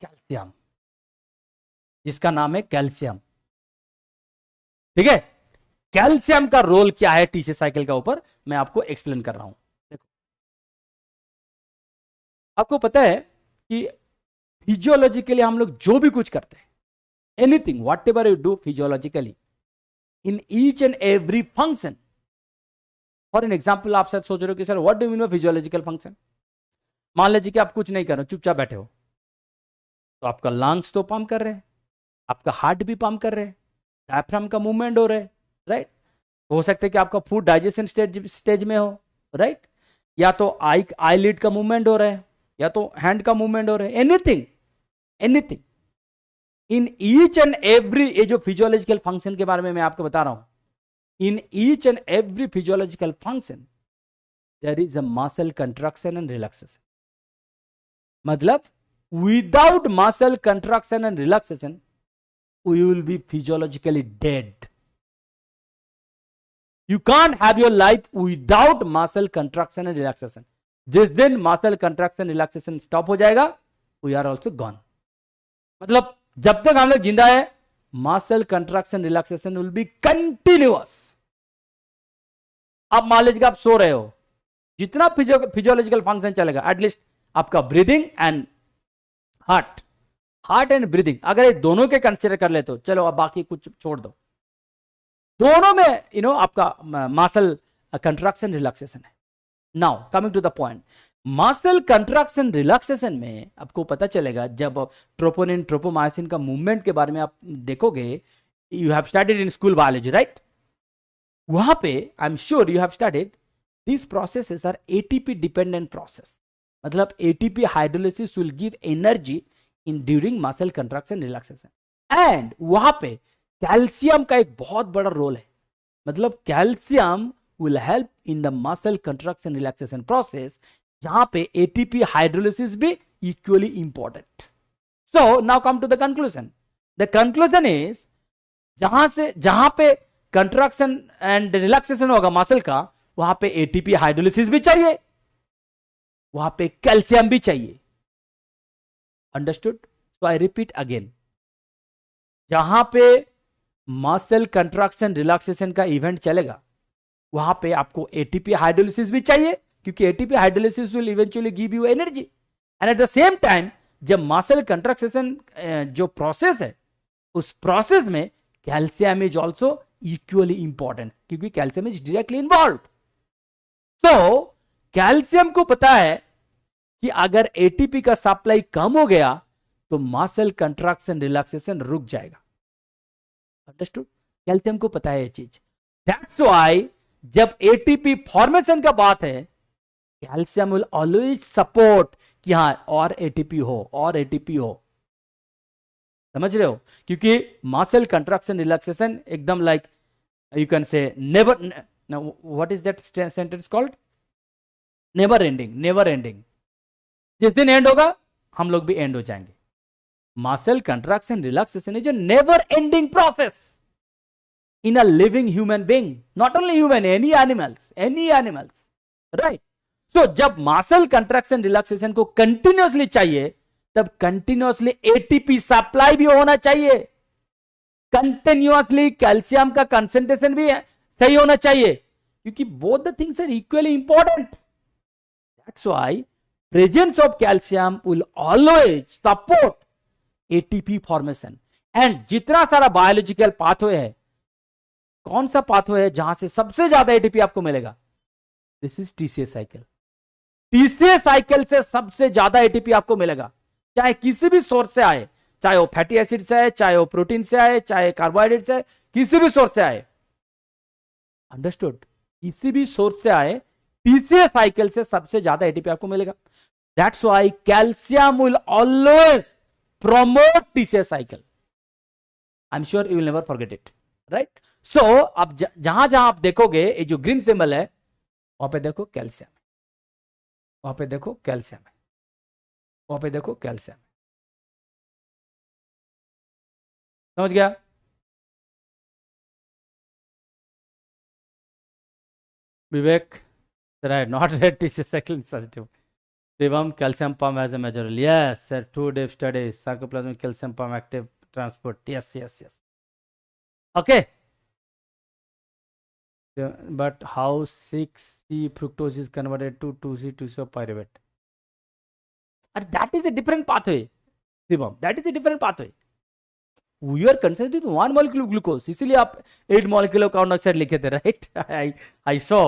कैल्शियम. जिसका नाम है कैल्शियम. ठीक है, कैल्शियम का रोल क्या है TCA साइकिल का ऊपर, मैं आपको एक्सप्लेन कर रहा हूं. देखो, आपको पता है कि फिजियोलॉजिकली हम लोग जो भी कुछ करते हैं, anything what ever you do physiologically in each and every function. For an example, आप शायद सोच रहे हो कि sir what do mean bye physiological function. मान लीजिए कि आप कुछ नहीं कर रहे हो, चुपचाप बैठे हो, तो आपका लंग्स तो पंप कर रहे हैं, आपका हार्ट भी पंप कर रहे हैं, डायफ्राम का मूवमेंट हो रहा है, राइट? हो सकता है कि आपका फूड डाइजेशन स्टेज में हो, राइट? या तो आई लिड का मूवमेंट हो रहा है, या तो हैंड का मूवमेंट हो रहा है, anything in each and every. ये जो फिजियोलॉजिकल फंक्शन के बारे में मैं आपको बता रहा हूं, in each and every physiological function there is a muscle contraction and relaxation. मतलब without muscle contraction and relaxation we will be physiologically dead. You can't have your life without muscle contraction and relaxation. जिस दिन muscle contraction relaxation stop हो जाएगा, we are also gone. मतलब जब तक हम लोग जिंदा है, muscle contraction relaxation will be continuous. आप मान लीजिए कि आप सो रहे हो, जितना फिजियोलॉजिकल फंक्शन चलेगा, एटलीस्ट आपका breathing and heart and breathing, अगर ये दोनों के कंसीडर कर लेते हो, चलो अब बाकी कुछ छोड़ दो, दोनों में आपका मसल कंट्रैक्शन रिलैक्सेशन है. Now coming to the point, muscle contraction relaxation में आपको पता चलेगा, जब ट्रोपोनिन ट्रोपोमायोसिन का मूवमेंट के बारे में आप देखोगे, you have studied in school biology, right? वहां पे I am sure you have studied this processes are ATP dependent process. मतलब ATP hydrolysis will give energy in during muscle contraction relaxation. And वहां पे कैल्शियम का एक बहुत बड़ा role है. मतलब calcium will help in the muscle contraction relaxation process, जहां पे एटीपी हाइड्रोलिसिस भी equally important. So now come to the conclusion. The conclusion is, जहां पे कंट्रैक्शन एंड रिलैक्सेशन होगा मसल का, वहां पे एटीपी हाइड्रोलिसिस भी चाहिए, वहां पे कैल्शियम भी चाहिए. Understood? So I repeat again, जहां पे मसल कंट्रैक्शन रिलैक्सेशन का इवेंट चलेगा, वहां पे आपको एटीपी हाइड्रोलिसिस भी चाहिए, क्योंकि ATP hydrolysis will eventually give you energy. And at the same time, जब मसल कंट्रैक्शन जो प्रोसेस है, उस प्रोसेस में calcium is also equally important, क्योंकि calcium is directly involved. So calcium को पता है कि अगर एटीपी का सप्लाई कम हो गया तो मसल कंट्रैक्शन रिलैक्सेशन रुक जाएगा. अंडरस्टूड? कैल्शियम को पता है ये चीज. दैट्स व्हाई जब एटीपी फॉर्मेशन का बात है, कैल्शियम विल ऑलवेज सपोर्ट कि हां और एटीपी हो. समझ रहे हो? क्योंकि मसल कंट्रैक्शन रिलैक्सेशन एकदम लाइक यू कैन से never, what is that sentence called? Never ending. जिस दिन एंड होगा, हम लोग भी एंड हो जाएंगे. Muscle contraction relaxation is a never ending process in a living human being, not only human, any animals, right? So जब मसल कंट्रैक्शन रिलैक्सेशन को कंटिन्यूअसली चाहिए, तब कंटिन्यूअसली एटीपी सप्लाई भी होना चाहिए, कंटिन्यूअसली कैल्शियम का कंसेंट्रेशन भी सही होना चाहिए, क्योंकि both the things are equally important. That's why presence of calcium will always support ATP formation. And जितना सारा बायोलॉजिकल पाथवे है, कौन सा पाथवे है जहां से सबसे ज्यादा एटीपी आपको मिलेगा? This is TCA cycle. TCA cycle से सबसे ज्यादा एटीपी आपको मिलेगा, चाहे किसी भी सोर्स से आए, चाहे वो फैटी एसिड से आए, चाहे वो प्रोटीन से आए, चाहे कार्बोहाइड्रेट से आए, किसी भी सोर्स से आए. अंडरस्टूड? किसी भी सोर्स से आए, TCA साइकिल से सबसे ज्यादा एटीपी आपको मिलेगा. That's why calcium will always promote TCA cycle. I'm sure you will never forget it, right. So अब जहां जहां आप देखोगे ये जो ग्रीन सिंबल है वहां पे देखो कैल्शियम है, वहां पे देखो कैल्शियम है, वहां पे देखो कैल्शियम है। समझ गया? विवेक, right, not red tissue cycling sensitive. Shivam, calcium pump as a measure. Yes, sir. 2 day study. Sarcoplasmic calcium pump active transport. Yes, yes, yes. Okay. But how 6C fructose is converted to 2C 2C pyruvate? And that is a different pathway. Shivam, that is a different pathway. We are concerned with 1 molecule glucose. इसीलिए आप 8 molecule of carbon dioxide लिखे थे, right? I saw.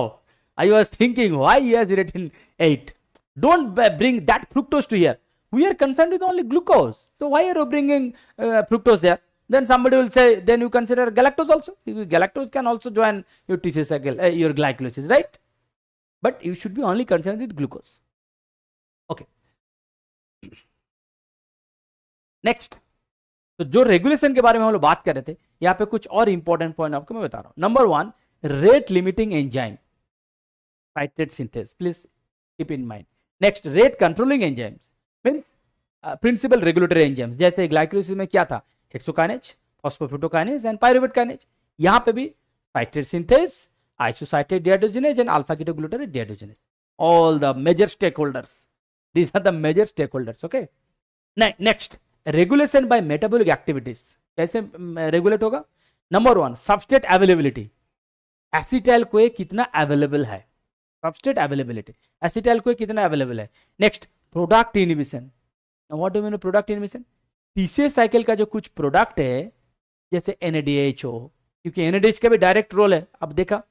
I was thinking why he has written 8. Don't bring that fructose to here. We are concerned with only glucose. So why are you bringing fructose there? Then somebody will say, then you consider galactose also. Galactose can also join your TCA cycle, your glycolysis, right? But you should be only concerned with glucose. Okay. Next. तो जो regulation के बारे में हम लोग बात कर रहे थे, यहां पे कुछ और इंपॉर्टेंट पॉइंट आपको मैं बता रहा हूं. Number 1, rate limiting enzyme citrate synthase, please keep in mind. Next, rate controlling enzymes means principal regulatory enzymes. जैसे ग्लाइकोलाइसिस में क्या था, hexokinase, phosphofructokinase and pyruvate kinase. यहां पे भी citrate synthase, isocytrate dehydrogenase and alpha ketoglutarate dehydrogenase. All the major stakeholders. These are the major stakeholders. Okay. Next, regulation by metabolic activities. कैसे regulate होगा? Number 1, substrate availability. Acetyl CoA कितना available है, substrate availability, acetyl CoA कितना available है. Next, product inhibition. What do mean product inhibition? TCA cycle का जो कुछ product है जैसे एनएडीएच हो, क्योंकि एनएडीएच का भी डायरेक्ट रोल है, अब देखा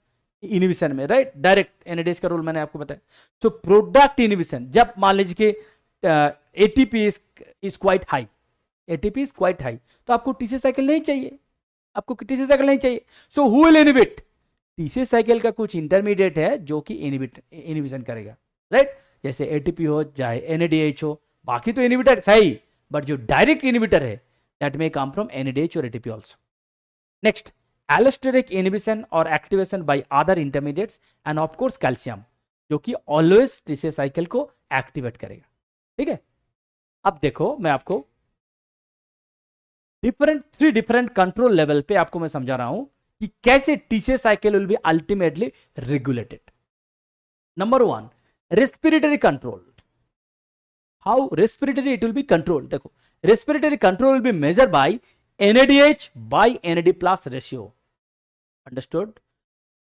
इनहिबिशन में, राइट? डायरेक्ट एनएडीएच का रोल मैंने आपको बताया. सो प्रोडक्ट इनहिबिशन, जब मान लीजिए कि ATP is quite high, ATP is quite high, तो आपको टीसीए साइकिल नहीं चाहिए, आपको टीसीए साइकिल नहीं चाहिए. So who will inhibit? TCA cycle का कुछ इंटरमीडिएट है जो कि इनहिबिशन करेगा, राइट? जैसे एटीपी हो चाहे एनएडीएच हो, बाकी तो इनहिबिटर सही, बट जो डायरेक्ट इनहिबिटर है that may come from NADH और ATP also. Next, allosteric inhibition और activation by other intermediates and of course calcium, जो कि ऑलवेज टीसीए साइकिल को एक्टिवेट करेगा. ठीक है, अब देखो मैं आपको थ्री डिफरेंट कंट्रोल लेवल पे आपको मैं समझा रहा हूं कि कैसे TCA cycle will be ultimately regulated. Number 1, respiratory control. How respiratory it will be control? देखो, respiratory control will be measure by NADH by NAD plus ratio. Understood?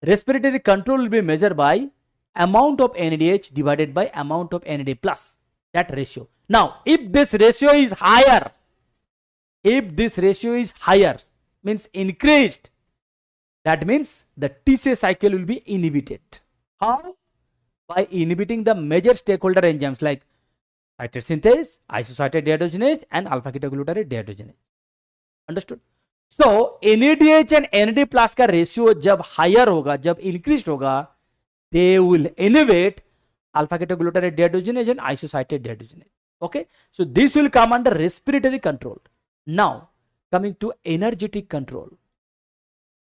Respiratory control will be measured by amount of NADH divided by amount of NAD plus, that ratio. Now, if this ratio is higher, means increased, that means the TCA cycle will be inhibited. How? By inhibiting the major stakeholder enzymes like citrate synthase, isocytrate dehydrogenase and alpha ketoglutarate dehydrogenase. Understood? So NADH and NAD plus का ratio जब higher होगा, जब increase होगा, they will inhibit alpha ketoglutarate dehydrogenase and isocitrate dehydrogenase. Okay, so this will come under respiratory control. Now coming to energetic control.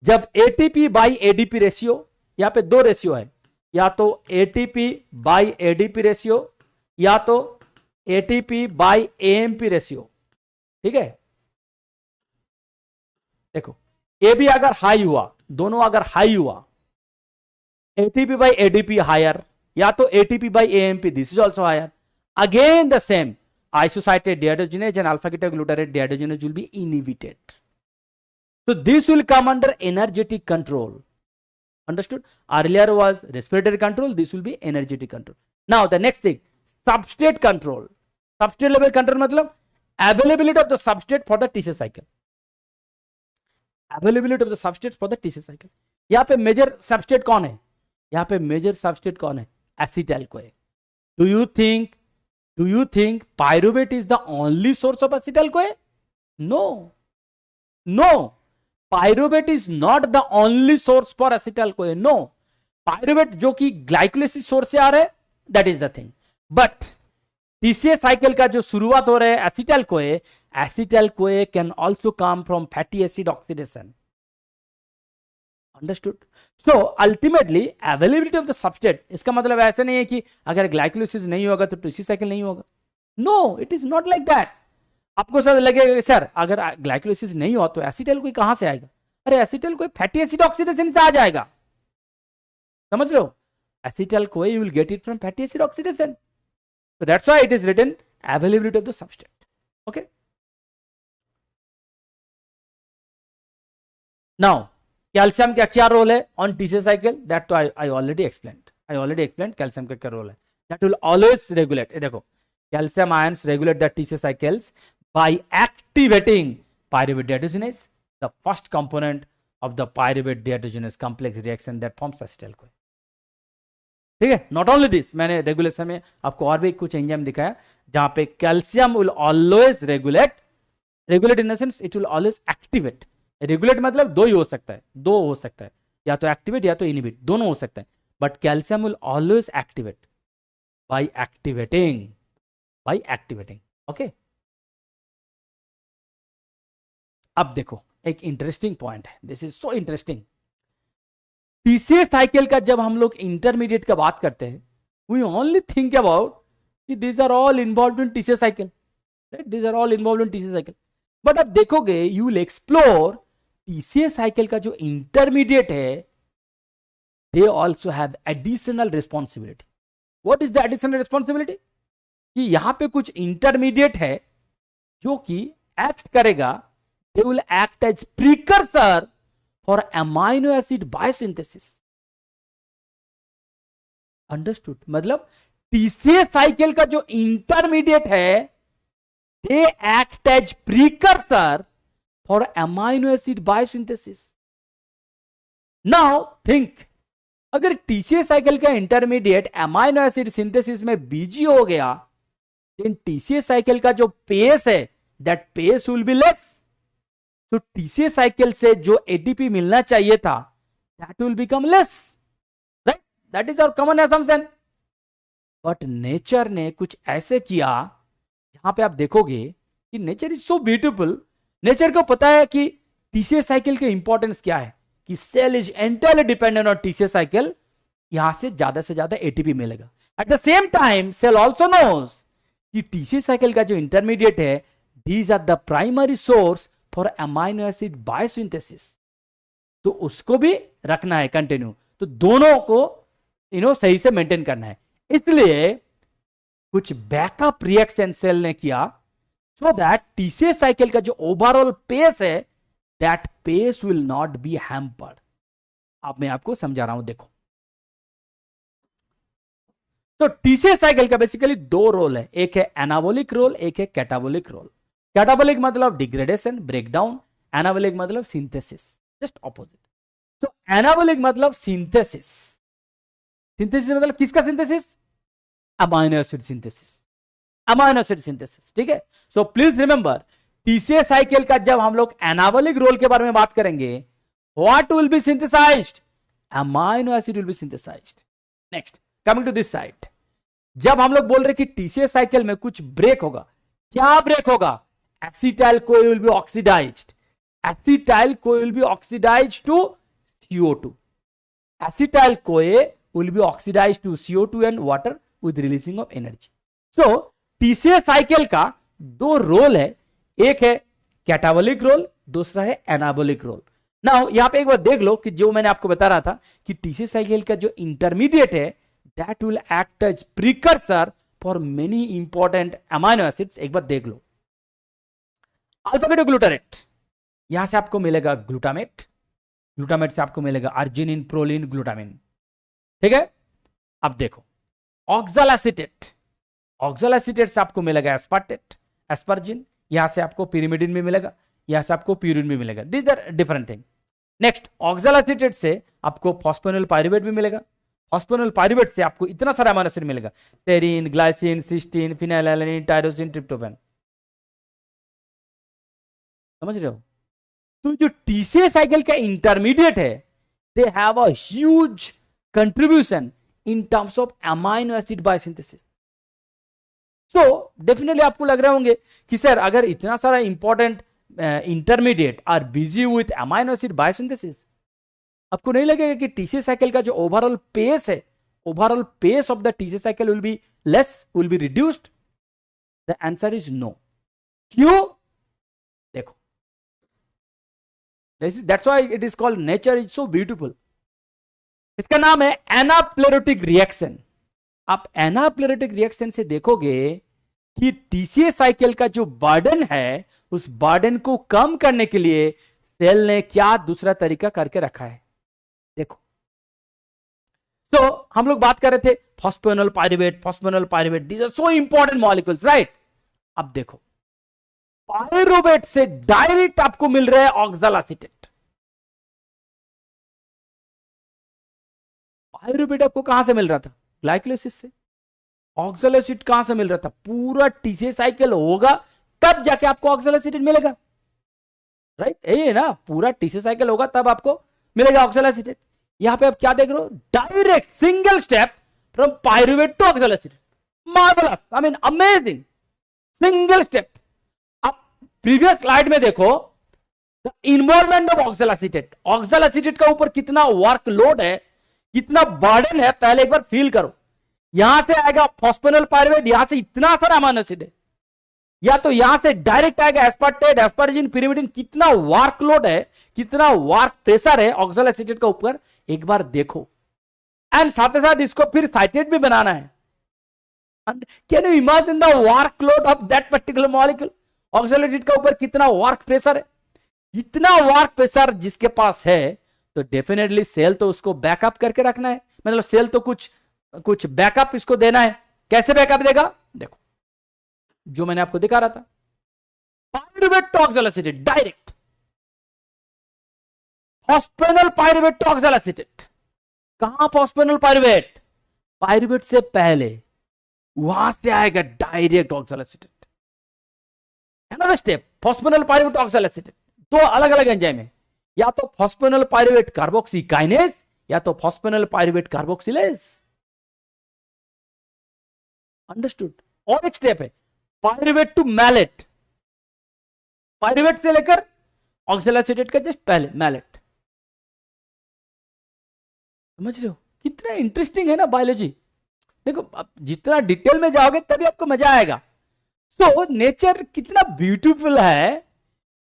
जब ATP by ADP ratio, यहां पे दो ratio है, या तो ATP बाई ADP रेशियो या तो ATP by AMP ratio. ठीक है, देखो ए भी अगर हाई हुआ, दोनों अगर हाई हुआ, एटीपी बाई एडीपी हायर या तो ATP by AMP, this is also higher, again the same isocitrate dehydrogenase and alpha ketoglutarate dehydrogenase will be inhibited. So this will come under energetic control. Understood? Earlier was respiratory control, this will be energetic control. Now the next thing, substrate control. Substrate level control मतलब availability of the substrate for the TCA cycle. Availability of the substrate for the TCA cycle. यहाँ पे major substrate कौन है? यहाँ पे major substrate कौन है? Acetyl CoA. Do you think pyruvate is the only source of acetyl CoA? No. Pyruvate is not the only source for acetyl CoA. No. Pyruvate जो कि ग्लाइकोलाइसिस सोर्स से आ रहा है, that is the thing. But TCA cycle का जो शुरुआत हो रहा है acetyl CoA can also come from fatty acid oxidation. Understood. So ultimately availability of the substrate, इसका मतलब ऐसा नहीं है कि अगर ग्लाइकोलिसिस नहीं होगा तो टीसी साइकिल नहीं होगा. No, it is not like that. आपको शायद लगेगा सर अगर ग्लाइकोलिसिस नहीं हो तो एसिटाइल कोई कहां से आएगा. अरे एसिटाइल कोई फैटी एसिड ऑक्सीडेशन से आ जाएगा. समझ रहे हो, एसिटाइल कोई you will get it from fatty acid oxidation. So that's why it is written availability of the substrate. Okay. Now, calcium का क्या रोल है on TCA cycle? That तो I already explained. I already explained calcium का क्या role है. That will always regulate. ये देखो, calcium ions regulate the TCA cycles by activating pyruvate dehydrogenase, the first component of the pyruvate dehydrogenase complex reaction that forms acetyl-CoA. ठीक है. Not only this, मैंने regulation में आपको और भी कुछ एंजाइम दिखाया जहां पे calcium will always regulate in the sense it will always activate. Regulate मतलब दो ही हो सकता है, दो हो सकता है, या तो एक्टिवेट या तो इनहिबिट, दोनों हो सकता है. But calcium will always activate by activating. Okay. अब देखो एक इंटरेस्टिंग पॉइंट है, this is so interesting. TCA cycle का जब हम लोग इंटरमीडिएट का बात करते हैं, we only think about this are all involve in TCA cycle, right. This are all involve in TCA cycle. But अब देखोगे you will explore TCA cycle का जो इंटरमीडिएट है, they also have additional responsibility. What is the additional responsibility? कि यहां पे कुछ intermediate है जो कि एक्ट करेगा, they will act as precursor for amino acid biosynthesis. Understood? मतलब टीसीए साइकिल का जो इंटरमीडिएट है, they act as precursor for amino acid biosynthesis. Now think, अगर टीसीए साइकिल का इंटरमीडिएट अमाइनो एसिड सिंथेसिस में बिजी हो गया, then टीसीए साइकिल का जो पेस है, that pace will be less. तो टीसीए साइकिल से जो एटीपी मिलना चाहिए था, that will become less, right. That is our common assumption. But nature ने कुछ ऐसे किया, यहां पे आप देखोगे कि nature is so beautiful. Nature को पता है कि टीसीए साइकिल के इंपॉर्टेंस क्या है, कि cell is entirely dependent on TCA cycle. यहां से ज्यादा एटीपी मिलेगा. At the same time cell also knows कि टीसीए साइकिल का जो इंटरमीडिएट है, these are the primary source for amino acid biosynthesis. तो उसको भी रखना है कंटिन्यू. तो दोनों को सही से मेंटेन करना है. इसलिए कुछ बैकअप रिएक्शन सेल ने किया, सो दैट टीसीए साइकिल का जो ओवरऑल पेस है, that pace will not be hampered. अब मैं आपको समझा रहा हूं, देखो. तो टीसीए साइकिल का बेसिकली दो रोल है, एक है एनाबोलिक रोल, एक है कैटाबोलिक रोल. कैटाबोलिक मतलब डिग्रेडेशन, ब्रेकडाउन. एनाबोलिक मतलब सिंथेसिस, जस्ट ऑपोजिट. तो एनाबोलिक मतलब सिंथेसिस. सिंथेसिस मतलब किसका synthesis? Amino acid synthesis. Amino acid synthesis, ठीक है. So please remember, TCA cycle का जब हम लोग एनाबोलिक रोल के बारे में बात करेंगे, what will be synthesized? Amino acid will be synthesized. Next, coming to this side, जब हम लोग बोल रहे कि टीसीए साइकिल में कुछ ब्रेक होगा, क्या ब्रेक होगा? acetyl-CoA will be oxidized. Acetyl-CoA will be oxidized to CO2. Acetyl-CoA will be oxidized to CO2 and water with releasing of energy. So TCA cycle का दो रोल है, एक है कैटाबोलिक रोल, दूसरा है एनाबोलिक रोल. नाउ यहां पे एक बार देख लो कि जो मैंने आपको बता रहा था कि टीसीए साइकिल का जो इंटरमीडिएट है, that will act as precursor for many important amino acids. एक बार देख लो, अल्फा ग्लूटारेट, यहां से आपको मिलेगा ग्लूटामेट, ग्लूटामेट से आपको मिलेगा अर्जिनिन, प्रोलिन, ग्लूटामिन. ठीक है. अब देखो ऑक्सैलोएसीटेट, ऑक्सैलोएसीटेट से आपको मिलेगा एस्पार्टेट, एस्पर्जिन. यहां से आपको पिरिमिडिन भी मिलेगा, यहां से आपको प्यूरिन भी मिलेगा. These are different thing. Next, oxaloacetate से आपको फॉस्फोनिल पाइरुवेट भी मिलेगा. फॉस्फोनिल पाइरुवेट से आपको इतना सारा अमीनो एसिड मिलेगा, serine, glycine, cysteine, phenylalanine, tyrosine, tryptophan. समझ रहे हो? तो जो टीसीए साइकिल का इंटरमीडिएट है, they have a huge contribution in terms of amino acid biosynthesis. So definitely आपको लग रहे होंगे कि सर अगर इतना सारा important intermediate are busy with amino acid biosynthesis, आपको नहीं लगेगा कि टीसी साइकिल का जो ओवरऑल पेस है, overall pace of the TC cycle will be less, will be reduced? The answer is no. क्यों? देखो, that's why it is called nature is so beautiful. इसका नाम है एनाप्लेरोटिक रिएक्शन. आप एनाप्लेरोटिक reaction से देखोगे कि टीसीए साइकिल का जो बर्डन है, उस बर्डन को कम करने के लिए सेल ने क्या दूसरा तरीका करके रखा है. देखो, तो हम लोग बात कर रहे थे phosphoenol pyruvate, phosphoenol pyruvate, these are so important molecules, right? अब देखो, पाइरुवेट से डायरेक्ट आपको मिल रहा है ऑक्सैलोएसीटेट. पाइरुवेट आपको कहां से मिल रहा था? ग्लाइकोलाइसिस से. ऑक्सैलोएसीटेट कहां से मिल रहा था? पूरा टीसी साइकिल होगा तब जाके आपको ऑक्सैलोएसीटेट मिलेगा, राइट? यही है ना, पूरा टीसी साइकिल होगा तब आपको मिलेगा ऑक्सैलोएसीटेट. यहां पे आप क्या देख रहे हो? Direct single step from pyruvate to oxaloacetate. Marvellous, I mean amazing, single step. आप प्रीवियस स्लाइड में देखो, the involvement of oxaloacetate. Oxaloacetate का ऊपर कितना वर्कलोड है, कितना बर्डन है, पहले एक बार फील करो. यहां से आएगा फॉस्फेनोल पाइरुवेट, यहां से इतना सारा अमीनो एसिड है, या तो यहां से डायरेक्ट आएगा एस्पार्टेट, एस्पार्जिन, पिरिमिडिन. कितना वर्कलोड है, कितना वर्क प्रेशर है ऑक्सैलोएसीटेट का ऊपर, एक बार देखो. एंड साथ ही साथ इसको फिर साइटेट भी बनाना है. Can you imagine the workload of that particular molecule? Oxaloacetate का ऊपर कितना वर्क प्रेशर है. इतना वर्क प्रेशर जिसके पास है, तो डेफिनेटली सेल तो उसको बैकअप करके रखना है. मतलब सेल तो कुछ बैकअप इसको देना है. कैसे बैकअप देगा? देखो, जो मैंने आपको दिखा रहा था, pyruvate to oxaloacetate direct, phosphoenol pyruvate to oxaloacetate. कहां फॉस्फेनोल पाइरुवेट? पाइरुवेट से पहले वहां से आएगा direct oxaloacetate. Another step, phosphoenol pyruvate to oxaloacetate. दो अलग अलग एंजाइम है, या तो फॉस्फेनोल पाइरुवेट कार्बोक्सी काइनेज, या तो फॉस्फेनोल पाइरुवेट कार्बोक्सिलेज. अंडरस्टूड? और एक स्टेप है, पाइरुवेट टू मैलेट. पाइरुवेट से लेकर ऑक्सैलोएसीटेट का जस्ट पहले मैलेट. समझ रहे हो कितना इंटरेस्टिंग है ना बायोलॉजी? देखो, आप जितना डिटेल में जाओगे तभी आपको मजा आएगा. सो नेचर कितना ब्यूटीफुल है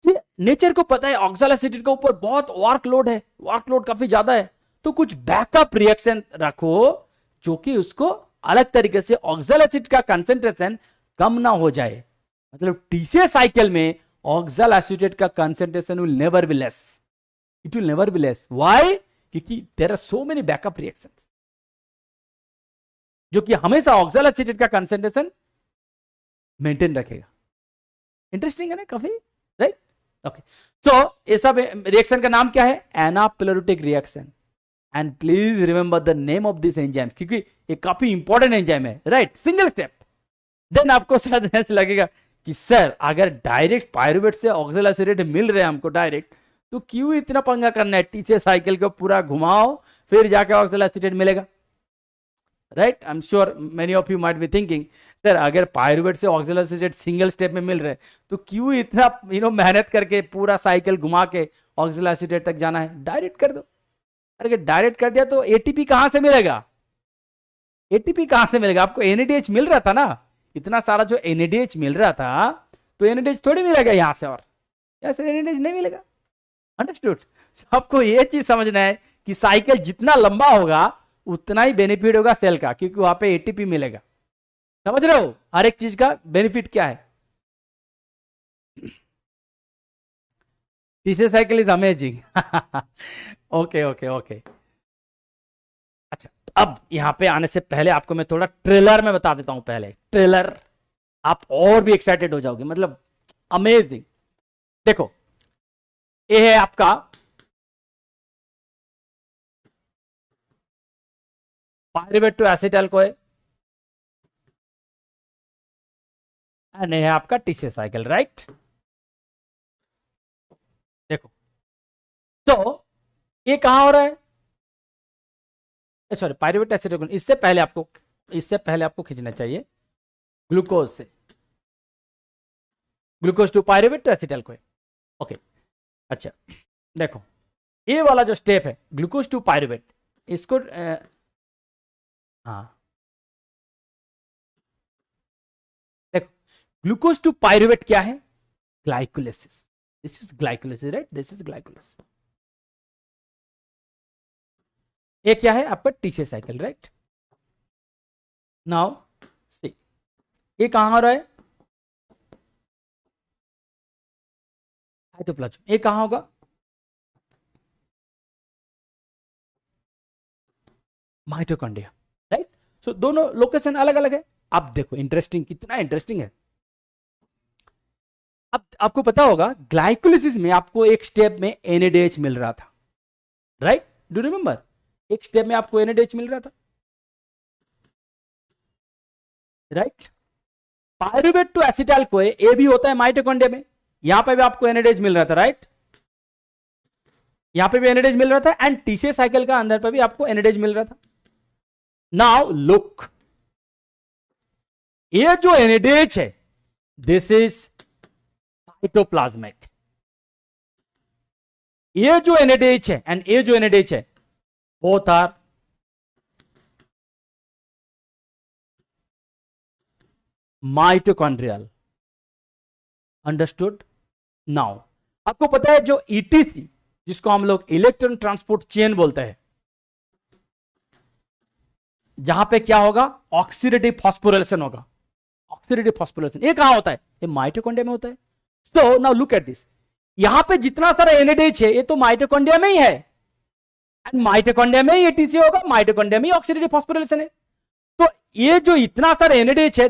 कि नेचर को पता है ऑक्सैलोएसीटेट के ऊपर बहुत वर्कलोड है, वर्कलोड काफी ज्यादा है, तो कुछ बैकअप रिएक्शन रखो जो कि उसको अलग तरीके से ऑक्सैलोएसीटेट का कंसेंट्रेशन कम ना हो जाए. मतलब टीसीए साइकिल में ऑक्सैलोएसीटेट का concentration will never be less. It will never be less. Why? क्योंकि there are so many backup reactions जो कि हमेशा ऑक्सैलोएसीटेट का कंसेंट्रेशन मेंटेन रखेगा. इंटरेस्टिंग है ना काफी, राइट? ओके, सो ये सब रिएक्शन का नाम क्या है? Anaplerotic reaction. And please remember the name of this enzyme, क्योंकि ये काफी इंपॉर्टेंट एंजाइम है, राइट? Single step. देन आपको शायद ऐसे लगेगा कि सर अगर डायरेक्ट पाइरुवेट से ऑक्सैलोएसीटेट मिल रहे हैं हमको डायरेक्ट, तो क्यों इतना पंगा करना है? टीसीए साइकिल को पूरा घुमाओ फिर जाके ऑक्सैलोएसीटेट मिलेगा, right? I am sure many of you might be thinking, sir अगर पाइरुवेट से ऑक्सैलोएसीटेट सिंगल स्टेप में मिल रहे तो क्यों इतना मेहनत करके पूरा साइकिल घुमा के ऑक्सैलोएसीटेट तक जाना है? डायरेक्ट कर दो. अगर डायरेक्ट कर दिया तो एटीपी कहां से मिलेगा? एटीपी कहां से मिलेगा? आपको एनएडीएच मिल रहा था ना, इतना सारा जो एनएडीएच मिल रहा था, तो एनएडीएच थोड़ी मिलेगा यहां से, और ऐसे एनएडीएच नहीं मिलेगा. अंडरस्टूड? आपको ये चीज समझना है कि साइकिल जितना लंबा होगा उतना ही बेनिफिट होगा सेल का, क्योंकि वहां पे एटीपी मिलेगा. समझ रहे हो हर एक चीज का बेनिफिट क्या है? TCA cycle is amazing. Okay okay okay. अच्छा, अब यहां पे आने से पहले आपको मैं थोड़ा ट्रेलर में बता देता हूं. पहले ट्रेलर, आप और भी एक्साइटेड हो जाओगे, मतलब अमेजिंग. देखो, ये है आपका पाइरुवेट टू एसिटाइल को है, एंड ये है आपका टीसीए साइकिल, राइट? देखो, तो ये कहां हो रहा है? Sorry, pyruvate acetyl. इससे पहले आपको खींचना चाहिए ग्लूकोज से, glucose to pyruvate to acetyl को. ओके, अच्छा देखो, ए वाला जो स्टेप है ग्लूकोज टू पायरुवेट, इसको हाँ देखो, ग्लूकोज टू पायरुवेट क्या है? Glycolysis. This is glycolysis, right? This is glycolysis. ये क्या है आपका? TCA cycle, right? Now see, ये कहां हो रहा है? साइटोप्लाज्म। ये कहां होगा? Mitochondria, right? सो दोनों लोकेशन अलग अलग है। अब देखो इंटरेस्टिंग, कितना इंटरेस्टिंग है। अब आपको पता होगा ग्लाइकोलिसिस में आपको एक स्टेप में एनएडीएच मिल रहा था, राइट? Do remember? एक स्टेप में आपको एनएडीएच मिल रहा था, राइट? पायरुवेट टू एसिटाइल कोए ए भी होता है माइटोकॉन्ड्रिया में, यहां पे भी आपको एनएडीएच मिल रहा था, राइट? यहां पे भी एनएडीएच मिल रहा था एंड टीसीए साइकिल का अंदर पे भी आपको एनएडीएच मिल रहा था। नाउ लुक, ये जो एनएडीएच है दिस इज साइटोप्लाज्मिक। ये जो एनएडीएच है एंड ये जो एनएडीएच है both are mitochondrial. Understood? Now आपको पता है जो ईटीसी, जिसको हम लोग इलेक्ट्रॉन ट्रांसपोर्ट चेन बोलते हैं, जहां पे क्या होगा? ऑक्सीडेटिव फॉस्फोरिलेशन होगा। ऑक्सीडेटिव फॉस्फोरिलेशन ये कहां होता है? ये माइटोकॉन्ड्रिया में होता है। So now look at this, यहां पे जितना सारा एनएडीएच है ये तो माइटोकॉन्ड्रिया में ही है, एंड माइटोकॉन्ड्रिया में ही एटीसी होगा, माइटोकॉन्ड्रिया में ही ऑक्सीडेटिव फॉस्फोरिलेशन है। तो ये जो इतना सारा एनएडीएच है,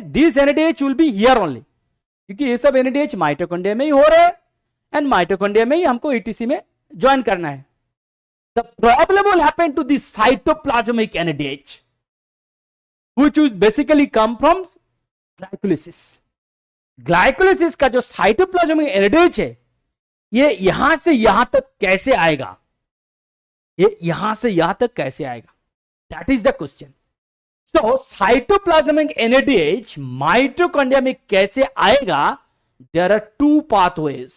this NADH will be here only, क्योंकि ये सब एनएडीएच माइटोकॉन्ड्रिया में ही हो रहे हैं एंड माइटोकॉन्ड्रिया में ही हमको ईटीसी में ज्वाइन करना है। The problem will happen to the cytoplasmic NADH which will basically come from glycolysis. Glycolysis का जो साइटोप्लाज्मिक एनएडीएच है ये यहां से यहां तक कैसे आएगा? ये यहां से यहां तक कैसे आएगा? That is the question. So cytoplasmic NADH mitochondria में कैसे आएगा? There are two pathways.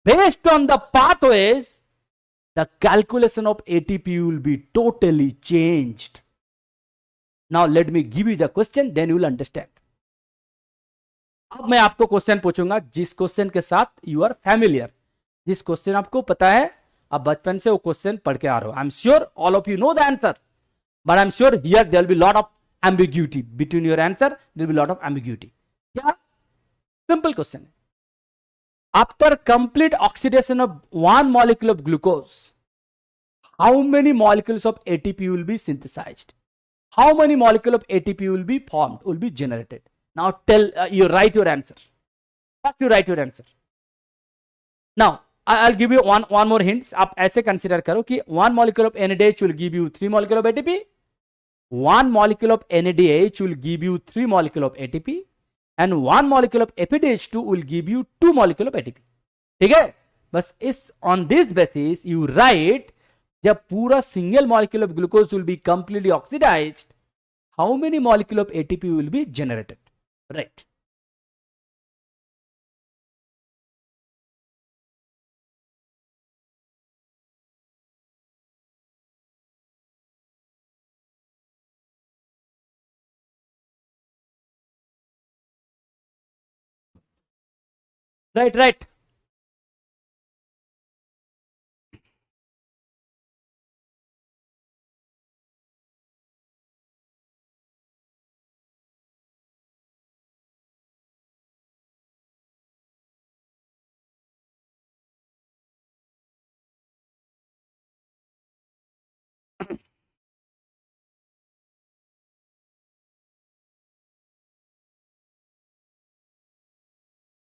Based on the pathways the calculation of ATP will be totally changed. Now let me give you the question, then you will understand. अब मैं आपको question पूछूंगा जिस question के साथ यू आर फैमिलियर, जिस question आपको पता है, आप बचपन से वो क्वेश्चन पढ़ के आ रहे हो। I am sure all of you know the answer, but I am sure here there will be lot of ambiguity between your answer, there will be lot of ambiguity. क्या? सिंपल क्वेश्चन है। After complete oxidation of one molecule of glucose, how many molecules of ATP will be synthesized? How many molecules of ATP will be formed, will be generated? Now tell, you write your answer. First you write your answer. Now I'll give you one more hints. आप ऐसे consider करो कि one molecule of NADH will give you 3 molecule of ATP. One molecule of NADH will give you 3 molecule of ATP. And 1 molecule of FADH2 will give you 2 molecule of ATP. ठीक है? बस इस on this basis you write, जब पूरा single molecule of glucose will be completely oxidized, how many molecule of ATP will be generated? Right. Right.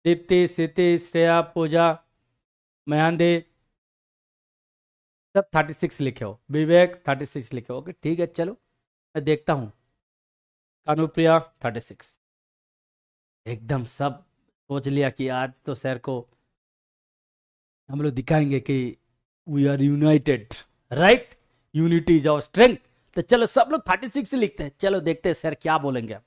Deepti, Siti, Shreya, Puja, Mahendra सब 36 लिखे हो, विवेक 36 लिखे हो। ठीक है, चलो मैं देखता हूं। कानुप्रिया 36, एकदम सब सोच लिया कि आज तो सर को हम लोग दिखाएंगे कि we are united, right? Unity is our strength. तो चलो सब लोग 36 लिखते हैं। चलो देखते हैं सर क्या बोलेंगे। अब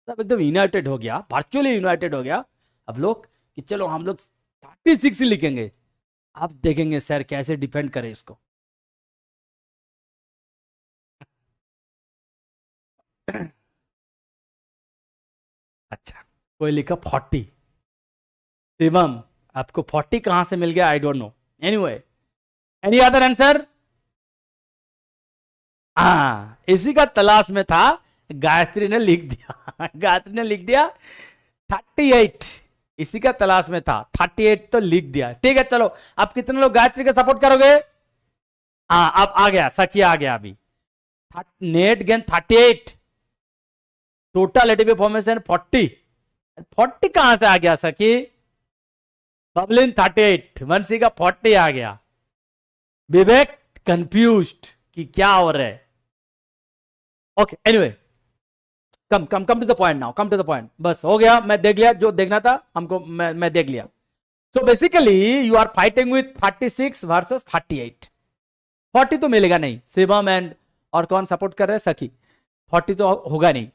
सब एकदम यूनाइटेड हो गया, वर्चुअली यूनाइटेड हो गया अब लोग कि चलो हम लोग 36 लिखेंगे। आप देखेंगे सर कैसे डिफेंड करें इसको। अच्छा, कोई लिखा 40। शिवम, आपको 40 कहां से मिल गया? आई don't no. Anyway, any other answer? हाँ, इसी का तलाश में था। गायत्री ने लिख दिया गायत्री ने लिख दिया 38। इसी का तलाश में था, 38 तो लिख दिया। ठीक है, चलो अब कितने लोग गायत्री का सपोर्ट करोगे? हाँ, अब आ गया, सखी आ गया अभी। Net gain 38, total ATP formation 40। 40 कहां से आ गया सखी? बबलिन 38, वंशी का 40 आ गया। विवेक कंफ्यूज्ड कि क्या हो रहा है। Okay, anyway, come come come to the point now, come to the point. बस हो गया, मैं देख लिया जो देखना था हमको, मैं देख लिया। So basically you are fighting with 36 versus 38। 40 तो मिलेगा नहीं, शिवम एंड और कौन सपोर्ट कर रहे हैं? सखी। 40 तो होगा नहीं।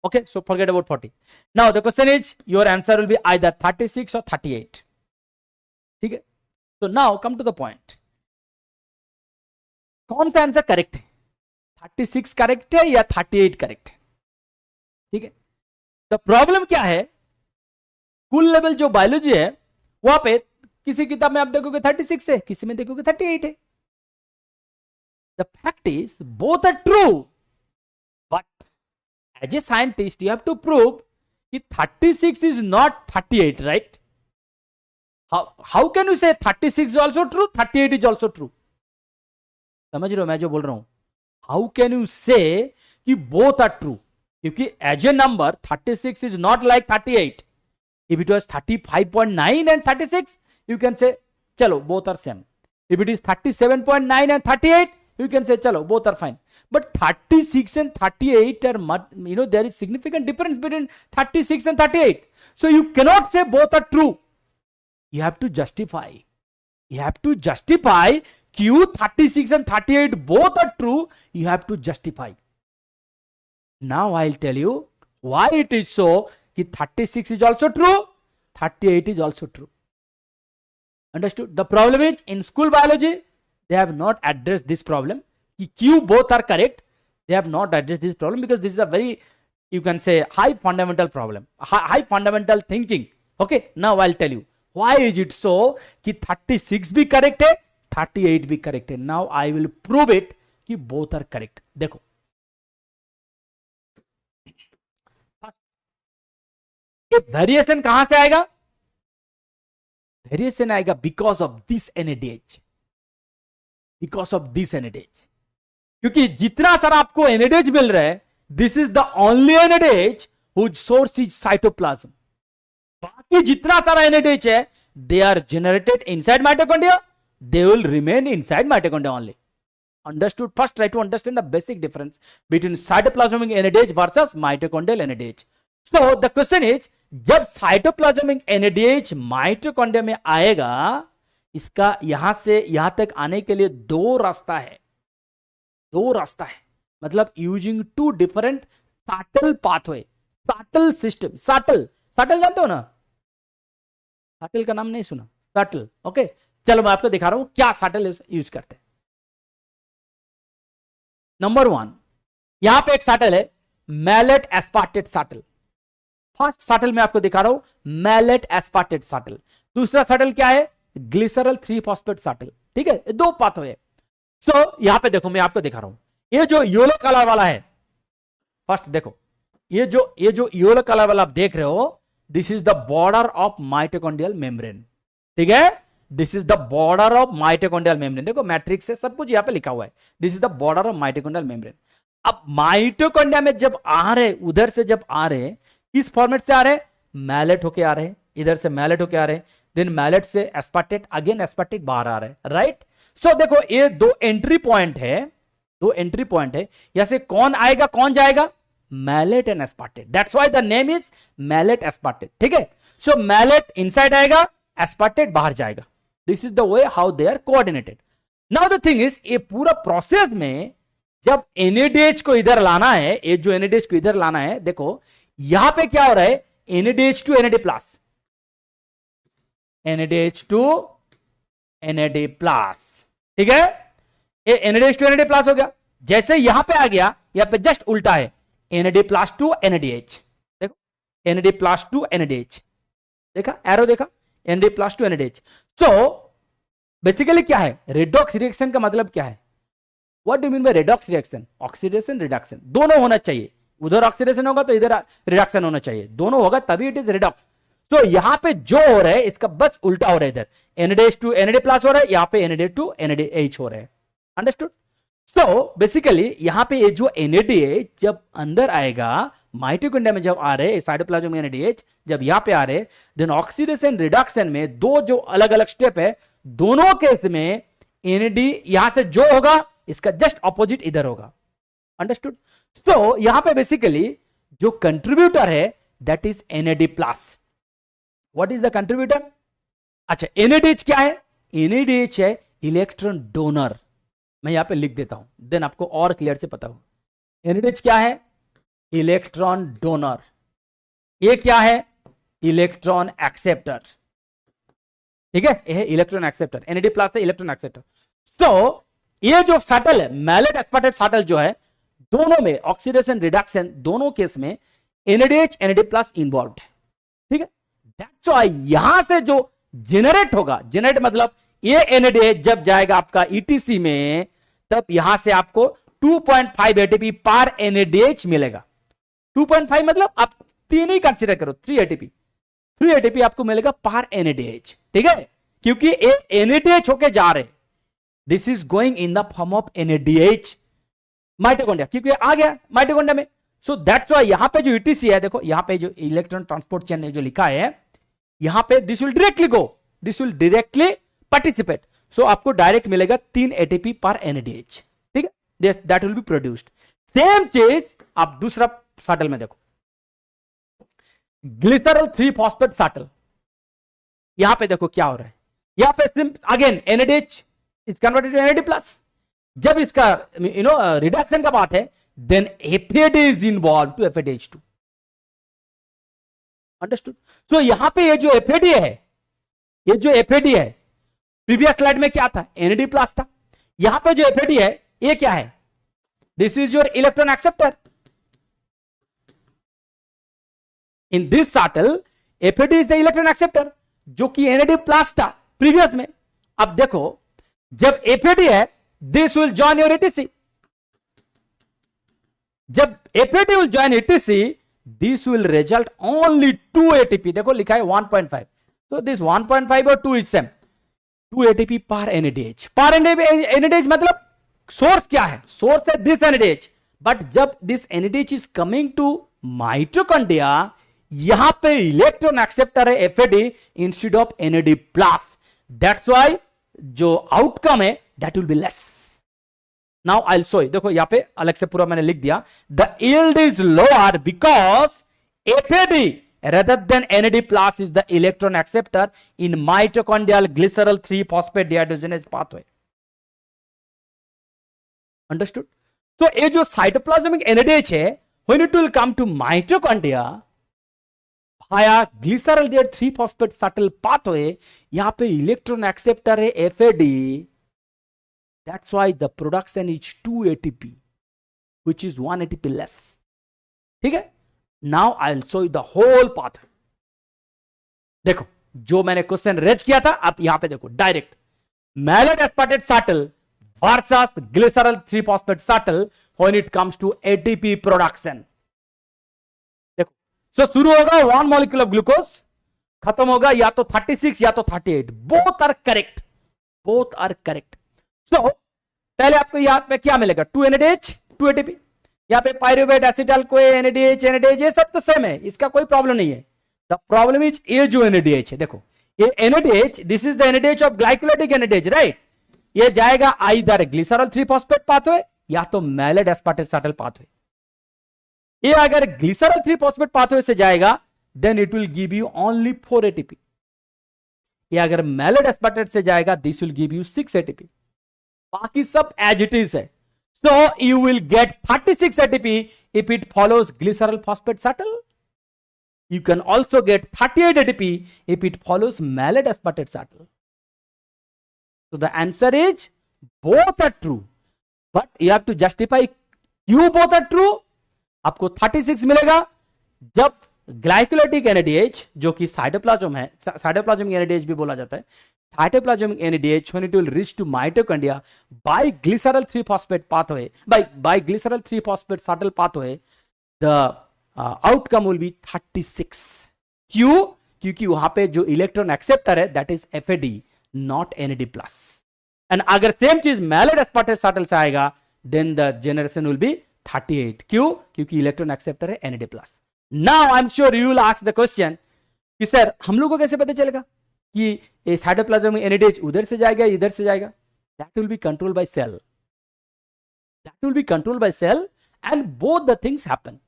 Okay, so forget about 40। Now the question is, your answer will be either 36 और 38। ठीक है, तो now come to the point, कौन सा आंसर करेक्ट है? 36 करेक्ट है या 38 करेक्ट है? ठीक है, द प्रॉब्लम क्या है, कुल लेवल जो बायोलॉजी है वहां पे किसी किताब में आप देखोगे 36 है, किसी में देखोगे 38 है। The fact is both are true, but as a scientist you have to prove कि 36 is not 38, right? How can you say 36 is also true, 38 is also true? समझ रहे हो मैं जो बोल रहा हूं? हाउ कैन यू से कि बोथ आर ट्रू? क्योंकि as a number 36 is not like 38। If it was 35.9 and 36, you can say चलो both are same. If it is 37.9 and 38, you can say chalo both are fine. But 36 and 38 are there is significant difference between 36 and 38, so you cannot say both are true. You have to justify q 36 and 38 both are true. You have to justify. Now I'll tell you why it is so ki 36 is also true, 38 is also true. Understood? The problem is in school biology they have not addressed this problem. Q both are correct. They have not addressed this problem because this is a very, you can say, high fundamental problem, high fundamental thinking. Okay, now I'll tell you why is it so कि 36 भी correct है, 38 भी correct है. Now I will prove it कि both are correct. देखो, ये variation कहां से आएगा? वेरिएशन आएगा because of this NADH. Because of this NADH, क्योंकि जितना सारा आपको NADH मिल रहा है, this is the only NADH whose source is cytoplasm. बाकी जितना सारा NADH है, they are generated inside mitochondria, they will remain inside mitochondria only. Understood? First try to understand the basic difference between cytoplasmic NADH versus mitochondrial NADH. So the question is, जब cytoplasmic NADH mitochondria में आएगा, इसका यहां से यहां तक आने के लिए दो रास्ता है. मतलब using two different shuttle pathway, shuttle system. Shuttle जानते हो ना? सटल का नाम नहीं सुना? सटल. ओके, चलो मैं आपको दिखा रहा हूं क्या सटल यूज करते हैं. नंबर 1, यहां पे एक सटल है malate aspartate shuttle. First shuttle में आपको दिखा रहा हूं मैलेट एस्पार्टेट सटल. दूसरा सटल क्या है? Glycerol three phosphate shuttle. ठीक है, दो पाथवे. सो यहां पे देखो, मैं आपको दिखा रहा हूं ये जो येलो कलर वाला है. फर्स्ट देखो, ये जो येलो कलर वाला आप देख रहे हो, this is the border of mitochondrial membrane. ठीक है, this is the border of mitochondrial membrane. देखो मैट्रिक्स से सब कुछ यहां पे लिखा हुआ है. This is the border of mitochondrial membrane. अब माइटोकॉन्ड्रिया में जब आ रहे, उधर से जब आ रहे, किस फॉर्मेट से आ रहे? मैलेट होके आ रहे, इधर से मैलेट होके आ रहे, देन मैलेट से एस्पार्टेट, अगेन एस्पार्टेट बाहर आ रहे. राइट? सो देखो, ये दो एंट्री पॉइंट है. यहां से कौन आएगा कौन जाएगा? Malate and aspartate. That's why the name is malate aspartate. ठीक है, सो मैलेट इनसाइड आएगा, एस्पार्टेट बाहर जाएगा. This is the way how they are coordinated. Now the thing is, ये पूरा प्रोसेस में जब NADH को इधर लाना है, ये जो NADH को इधर लाना है, देखो यहां पे क्या हो रहा है? NADH to NAD+, NADH to NAD plus. ठीक है, ये NADH टू NAD प्लस हो गया। जैसे यहां पे आ गया, यहां पे जस्ट उल्टा है, NAD प्लस टू NADH। देखो NAD प्लस टू NADH, देखा एरो, देखा NAD plus two NADH। So basically क्या है रेडॉक्स रिएक्शन का मतलब क्या है? What do mean bye redox reaction? Oxidation reduction दोनों होना चाहिए, उधर ऑक्सीडेशन होगा तो इधर रिडक्शन होना चाहिए, दोनों होगा तभी इट इज रेडॉक्स। तो यहां पे जो हो रहा है इसका बस उल्टा हो रहा है, इधर NADH टू NAD प्लस हो रहा है, यहां पे NAD टू NADH हो रहा है। अंडरस्टूड? सो बेसिकली यहां पे ये जो NADH जब अंदर आएगा माइटोकॉन्ड्रिया में, जब आ रहे साइटोप्लाज्म में NADH जब यहां पे आ रहे, देन ऑक्सीडेशन रिडक्शन में दो जो अलग अलग स्टेप है, दोनों केस में NAD यहां से जो होगा इसका जस्ट ऑपोजिट इधर होगा। अंडरस्टूड? सो यहां पे बेसिकली जो कंट्रीब्यूटर है that is NAD plus. What is the contributor? अच्छा, NADH क्या है? NADH है इलेक्ट्रॉन डोनर। मैं यहां पे लिख देता हूं, देन आपको और क्लियर से पता हो। NADH क्या है? Electron donor. ये क्या है? Electron acceptor. ठीक है, ये है इलेक्ट्रॉन एक्सेप्टर। NAD प्लस है इलेक्ट्रॉन एक्सेप्टर। सो ये जो सटल है मैलेट एस्पार्टेट सटल जो है, दोनों में ऑक्सीडेशन रिडक्शन दोनों केस में NADH NAD प्लस इन्वॉल्व है। ठीक है, दैट्स व्हाई यहां से जो जेनरेट होगा, जेनरेट मतलब ये NADH जब जाएगा आपका ETC में, तब यहां से आपको 2.5 ATP पर NADH मिलेगा। 2.5 मतलब आप 3 ही कंसीडर करो, 3 ATP आपको मिलेगा पर NADH। ठीक है, क्योंकि ये NADH होके जा रहे, this is going in the form of NADH mitochondria, क्योंकि आ गया माइटोकॉन्ड्रिया में। सो दैट्स व्हाई यहां पे जो ETC है, देखो यहां पे जो इलेक्ट्रॉन ट्रांसपोर्ट चेन है जो लिखा है यहां पे, this will directly go, this will directly participate. So आपको डायरेक्ट मिलेगा 3 ATP पर NADH। ठीक है, that will be produced. Same चीज आप दूसरा सटल में देखो, ग्लिसरॉल 3 फॉस्फेट सटल। यहां पे देखो क्या हो रहा है, यहां पे again NADH is converted to NAD plus. जब इसका रिडक्शन का बात है, then FAD is involve to FADH2। Understood? So यहां पे ये जो FAD है, ये जो FAD है प्रीवियस स्लाइड में क्या था? NAD प्लस था। यहां पे जो FAD है ये क्या है? This is your electron acceptor. In this subtle FAD is the electron acceptor, जो कि NAD प्लस था प्रीवियस में। अब देखो जब FAD है, this will join your ETC। जब FAD will join ETC, this will result only 2 ATP। देखो लिखा है 1.5, तो दिस 1.5 और 2 इज सेम, 2 ATP पर NADH। पर NADH मतलब सोर्स क्या है? सोर्स है दिस NADH, बट जब this NADH is coming to mitochondria, यहां पे इलेक्ट्रॉन एक्सेप्टर है FAD instead of NAD plus. That's why जो आउटकम है that will be less. Now I will show you. देखो यहां पे अलग से पूरा मैंने लिख दिया, the yield is lower because FAD rather than NAD plus is the electron acceptor in mitochondrial glycerol 3 phosphate dehydrogenase pathway. Understood? So ये जो cytoplasmic NADH है, when it will come to mitochondria via glycerol 3 phosphate subtle pathway, यहां पे electron acceptor है FAD, that's why the production is 2 ATP which is 1 ATP less. ठीक है, now I will show you the whole path. देखो जो मैंने question raise किया था, आप यहां पे देखो direct malate aspartate shuttle versus glycerol 3 phosphate shuttle when it comes to ATP production. देखो सो शुरू होगा 1 मॉलिक्यूल ऑफ ग्लूकोज, खत्म होगा या तो 36 या तो 38, both are correct, both are correct. So पहले आपको यहां पे क्या मिलेगा? 2 NADH 2 ATP। यहाँ पे पायरुवेट एसिटाइल को NADH ये सब तो सेम है, इसका कोई प्रॉब्लम नहीं है। द प्रॉब्लम इज ये जो NADH है, देखो ये NADH, this is the NADH of glycolytic NADH, right? ये जाएगा आइदर ग्लिसरॉल 3 फॉस्फेट पाथवे या तो मैलेट एस्पार्टेट सटल पाथवे। ये अगर ग्लिसरॉल 3 फॉस्फेट पाथवे से जाएगा then it will give you only 4 ATP। ये अगर मैलेट एस्पार्टेट से जाएगा this will give you 6 ATP। बाकी सब एज इट इज है। So you will get 36 ATP if it follows glycerol phosphate subtle. You can also get 38 ATP if it follows malate aspartate subtle. So the answer is both are true, but you have to justify क्यों both are true. आपको 36 मिलेगा जब glycolytic NADH जो कि cytoplasm है, cytoplasmic NADH भी बोला जाता है, cytoplasmic NADH when it will reach to mitochondria by glycerol 3-phosphate pathway, by glycerol 3-phosphate shuttle pathway, the outcome will be 36. क्यों? क्योंकि वहां पे जो इलेक्ट्रॉन एक्सेप्टर है that is FAD, not NAD plus. And अगर सेम चीज malate aspartate shuttle से आएगा then the generation will be 38. क्यों? क्योंकि इलेक्ट्रॉन एक्सेप्टर है NAD plus. Now I am sure you will ask the question कि sir हम लोग को कैसे पता चलेगा कि ये साइटोप्लाज्म में एनएडीएच उधर से जाएगा इधर से जाएगा? That will be controlled by cell. That will be controlled by cell and both the things happen.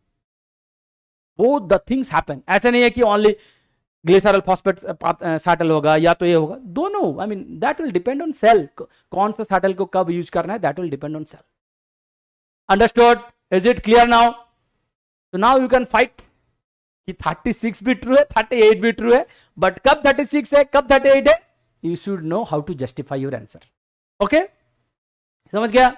Both the things happen. ऐसा नहीं है कि ओनली ग्लिसरॉल फॉस्फेट शटल होगा या तो ये होगा, दोनों. I mean that will depend on sale. कौन सा शटल को कब यूज करना है that will depend on sale. Understood? Is it clear now? तो नाउ यू कैन फाइट कि 36 भी ट्रू है 38 भी ट्रू है, बट कब 36 है कब 38 है, you should know how to justify your answer. Okay, समझ गया?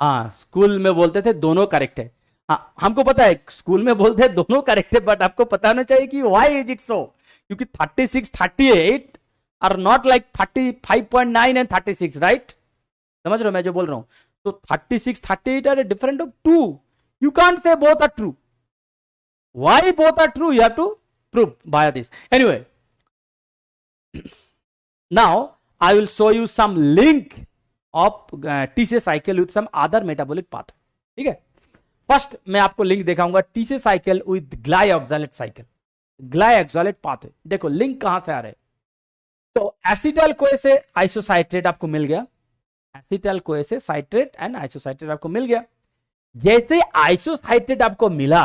हाँ, स्कूल में बोलते थे दोनों करेक्ट है. हाँ, हमको पता है स्कूल में बोलते हैं दोनों करेक्ट है, बट आपको पता होना चाहिए कि व्हाई इज इट सो. क्योंकि 36 38 are not like 35.9 and 36, right? समझ रहे हो मैं जो बोल रहा हूं? तो 36 38 are different of 2. You can't say both are true. Why both are true? You have to prove by this. Anyway, now I will show you some link of TCA cycle with some other metabolic path. ठीक है, first मैं आपको link दिखाऊंगा TCA cycle with glyoxylate cycle, glyoxylate pathway. देखो link कहां से आ रहे हैं. तो एसिटाइल कोए से आइसोसाइट्रेट आपको मिल गया, एसिटाइल कोए से साइट्रेट एंड आइसोसाइट्रेट आपको मिल गया. जैसे आइसोसाइट्रेट आपको मिला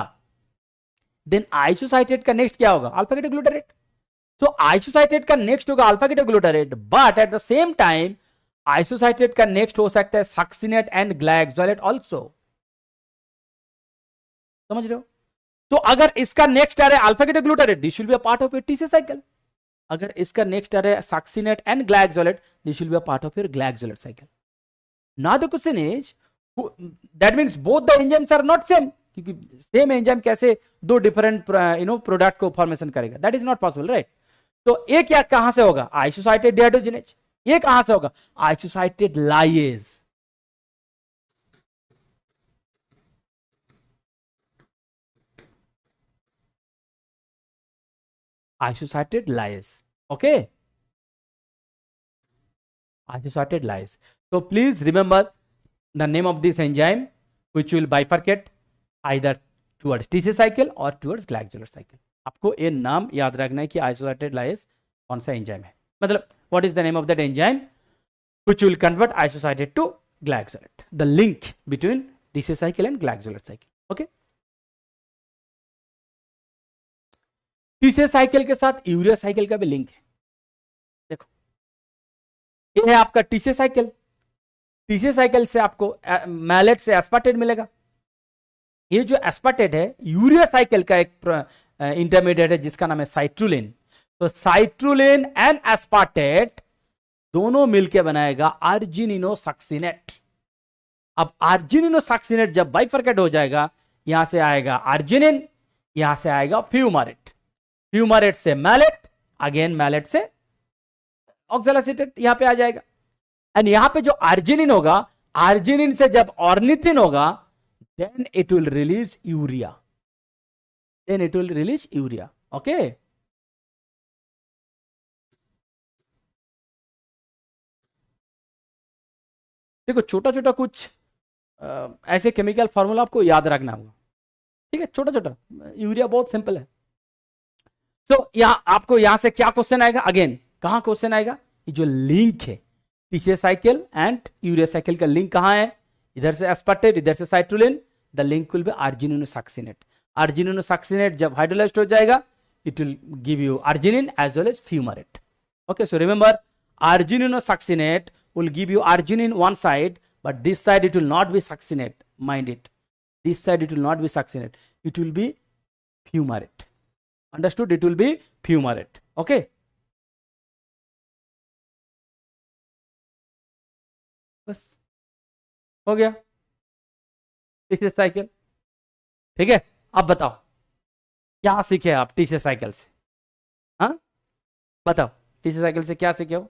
देन आइसोसाइट्रेट का नेक्स्ट क्या होगा? अल्फा केटोग्लूटारेट. सो आइसोसाइट्रेट का नेक्स्ट होगा alpha ketoglutarate, but at the same time isocitrate का नेक्स्ट हो सकता है सक्सिनेट एंड ग्लाइकोक्सैलेट ऑल्सो. समझ रहे हो? तो अगर इसका नेक्स्ट आ रहा है alpha ketoglutarate, this will be a part of your TCA cycle. अगर इसका नेक्स्ट आ रहा है succinate and glyoxylate, this will be a part of your glyoxylate cycle. Now the question is that means both the enzymes are not same. क्योंकि same enzyme कैसे दो different product को formation करेगा? That is not possible, right? तो एक क्या कहां से होगा? Isocitrate dehydrogenase. ये कहां से होगा? Isocitrate lyase. Isocitrate lyase. Okay, isocitrate lyase. So please remember the name of this enzyme which will bifurcate either towards TCA cycle or towards glycosylated cycle. आपको ये नाम याद रखना है कि आइसोसाइटेट लाइएज कौन सा एंजाइम है. मतलब what is the name of that enzyme which will convert isocytate to glycosylate. The link between TCA cycle and glycosylate cycle. Okay. TCA cycle के साथ यूरिया साइकिल का भी लिंक है. देखो ये है आपका TCA साइकिल. TCA साइकिल से आपको मैलेट से एस्पार्टेट मिलेगा. ये जो एस्पार्टेट है यूरिया साइकिल का एक इंटरमीडिएट है जिसका नाम है साइट्रुलिन. तो साइट्रुलिन एंड एस्पार्टेट दोनों मिलकर बनाएगा अर्जिनिनोसक्सिनेट. अब अर्जिनिनोसक्सिनेट जब बाइफरकेट हो जाएगा, यहां से आएगा अर्जिनिन, यहां से आएगा फ्यूमारेट, फ्यूमारेट से मैलेट, अगेन मैलेट से ऑक्सैलोएसिटेट यहां पे आ जाएगा. एंड यहां पे जो अर्जिनिन होगा, अर्जिनिन से जब ऑर्निथिन होगा then it will release urea, then it will release urea. Okay, देखो छोटा छोटा कुछ ऐसे केमिकल फॉर्मूला आपको याद रखना होगा. ठीक है, छोटा छोटा. यूरिया बहुत सिंपल है. तो यहां आपको यहां से क्या क्वेश्चन आएगा? अगेन कहां क्वेश्चन आएगा? ये जो लिंक है TCA cycle and urea cycle का लिंक कहां है? इधर से एस्पार्टेट, इधर से citrulline. The link will be argininosuccinate. Argininosuccinate जब हाइड्रोलाइज्ड हो जाएगा it will give you arginine as well as fumarate. Okay, so remember argininosuccinate will give you arginine one side, but this side it will not be succinate. Mind it. This side it will not be succinate. It will be fumarate. Understood, it will B fumarate. Okay, बस हो गया TCS cycle. ठीक है, अब बताओ क्या सीखे आप टीसीएस साइकिल से? हाँ बताओ, टीसीएस साइकिल से क्या सीखे हो?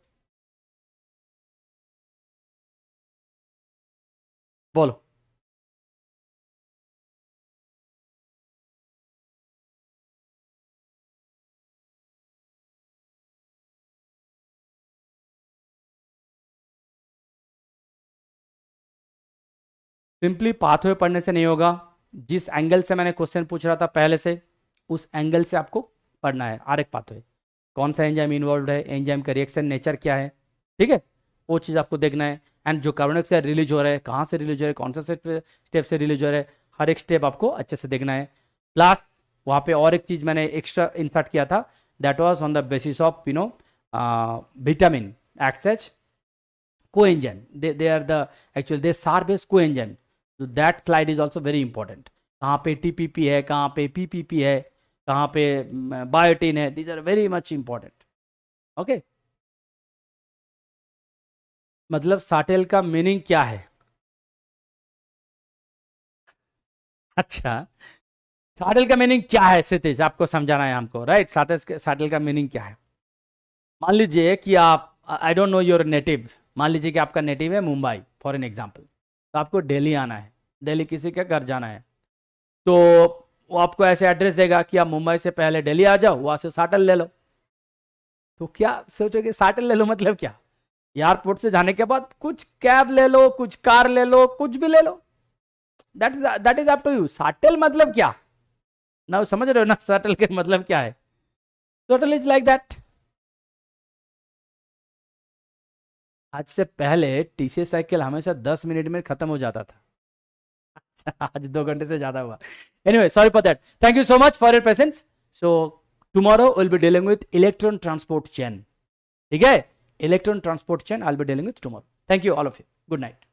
बोलो. सिंपली पाथवे पढ़ने से नहीं होगा. जिस एंगल से मैंने क्वेश्चन पूछ रहा था पहले से, उस एंगल से आपको पढ़ना है. आर एक पाथवे, कौन सा एंजाइम इन्वॉल्व है, एंजाइम का रिएक्शन नेचर क्या है, ठीक है, वो चीज़ आपको देखना है. एंड जो कार्बन डाइऑक्साइड रिलीज हो रहा है, कहाँ से रिलीज हो रहा है, कौन सा स्टेप से रिलीज हो रहा है, हर एक स्टेप आपको अच्छे से देखना है. प्लस वहाँ पे और एक चीज़ मैंने एक्स्ट्रा इंसर्ट किया था, that was on the basis of vitamin acts as coenzyme. They are the actually they serve as coenzyme. So that slide is also very important. कहाँ पे TPP है, कहाँ पे PPP है, कहाँ पे बायोटिन है. These are very much important. Okay. मतलब साटेल का मीनिंग क्या है? अच्छा, साटेल का मीनिंग क्या है क्षितिज, आपको समझाना है हमको, राइट? साटेल का मीनिंग क्या है? मान लीजिए कि आप, आई डोंट नो योर नेटिव, मान लीजिए कि आपका नेटिव है मुंबई फॉर एन एग्जाम्पल, तो आपको दिल्ली आना है, दिल्ली किसी के घर जाना है, तो वो आपको ऐसे एड्रेस देगा कि आप मुंबई से पहले दिल्ली आ जाओ, वहां से साटल ले लो. तो क्या सोचोगे, साटल ले लो मतलब क्या? एयरपोर्ट से जाने के बाद कुछ कैब ले लो, कुछ कार ले लो, कुछ भी ले लो, that is up to you. Subtle मतलब क्या ना, समझ रहे हो ना साटल के मतलब क्या है? Total is like that. आज से पहले टीसीएस साइकिल हमेशा 10 मिनट में खत्म हो जाता था. आज 2 घंटे से ज्यादा हुआ. Anyway, sorry for that. Thank you so much for your presence. So tomorrow will be dealing with electron transport chain. ठीक है, electron transport chain I will be dealing with tomorrow. Thank you all of you. Good night.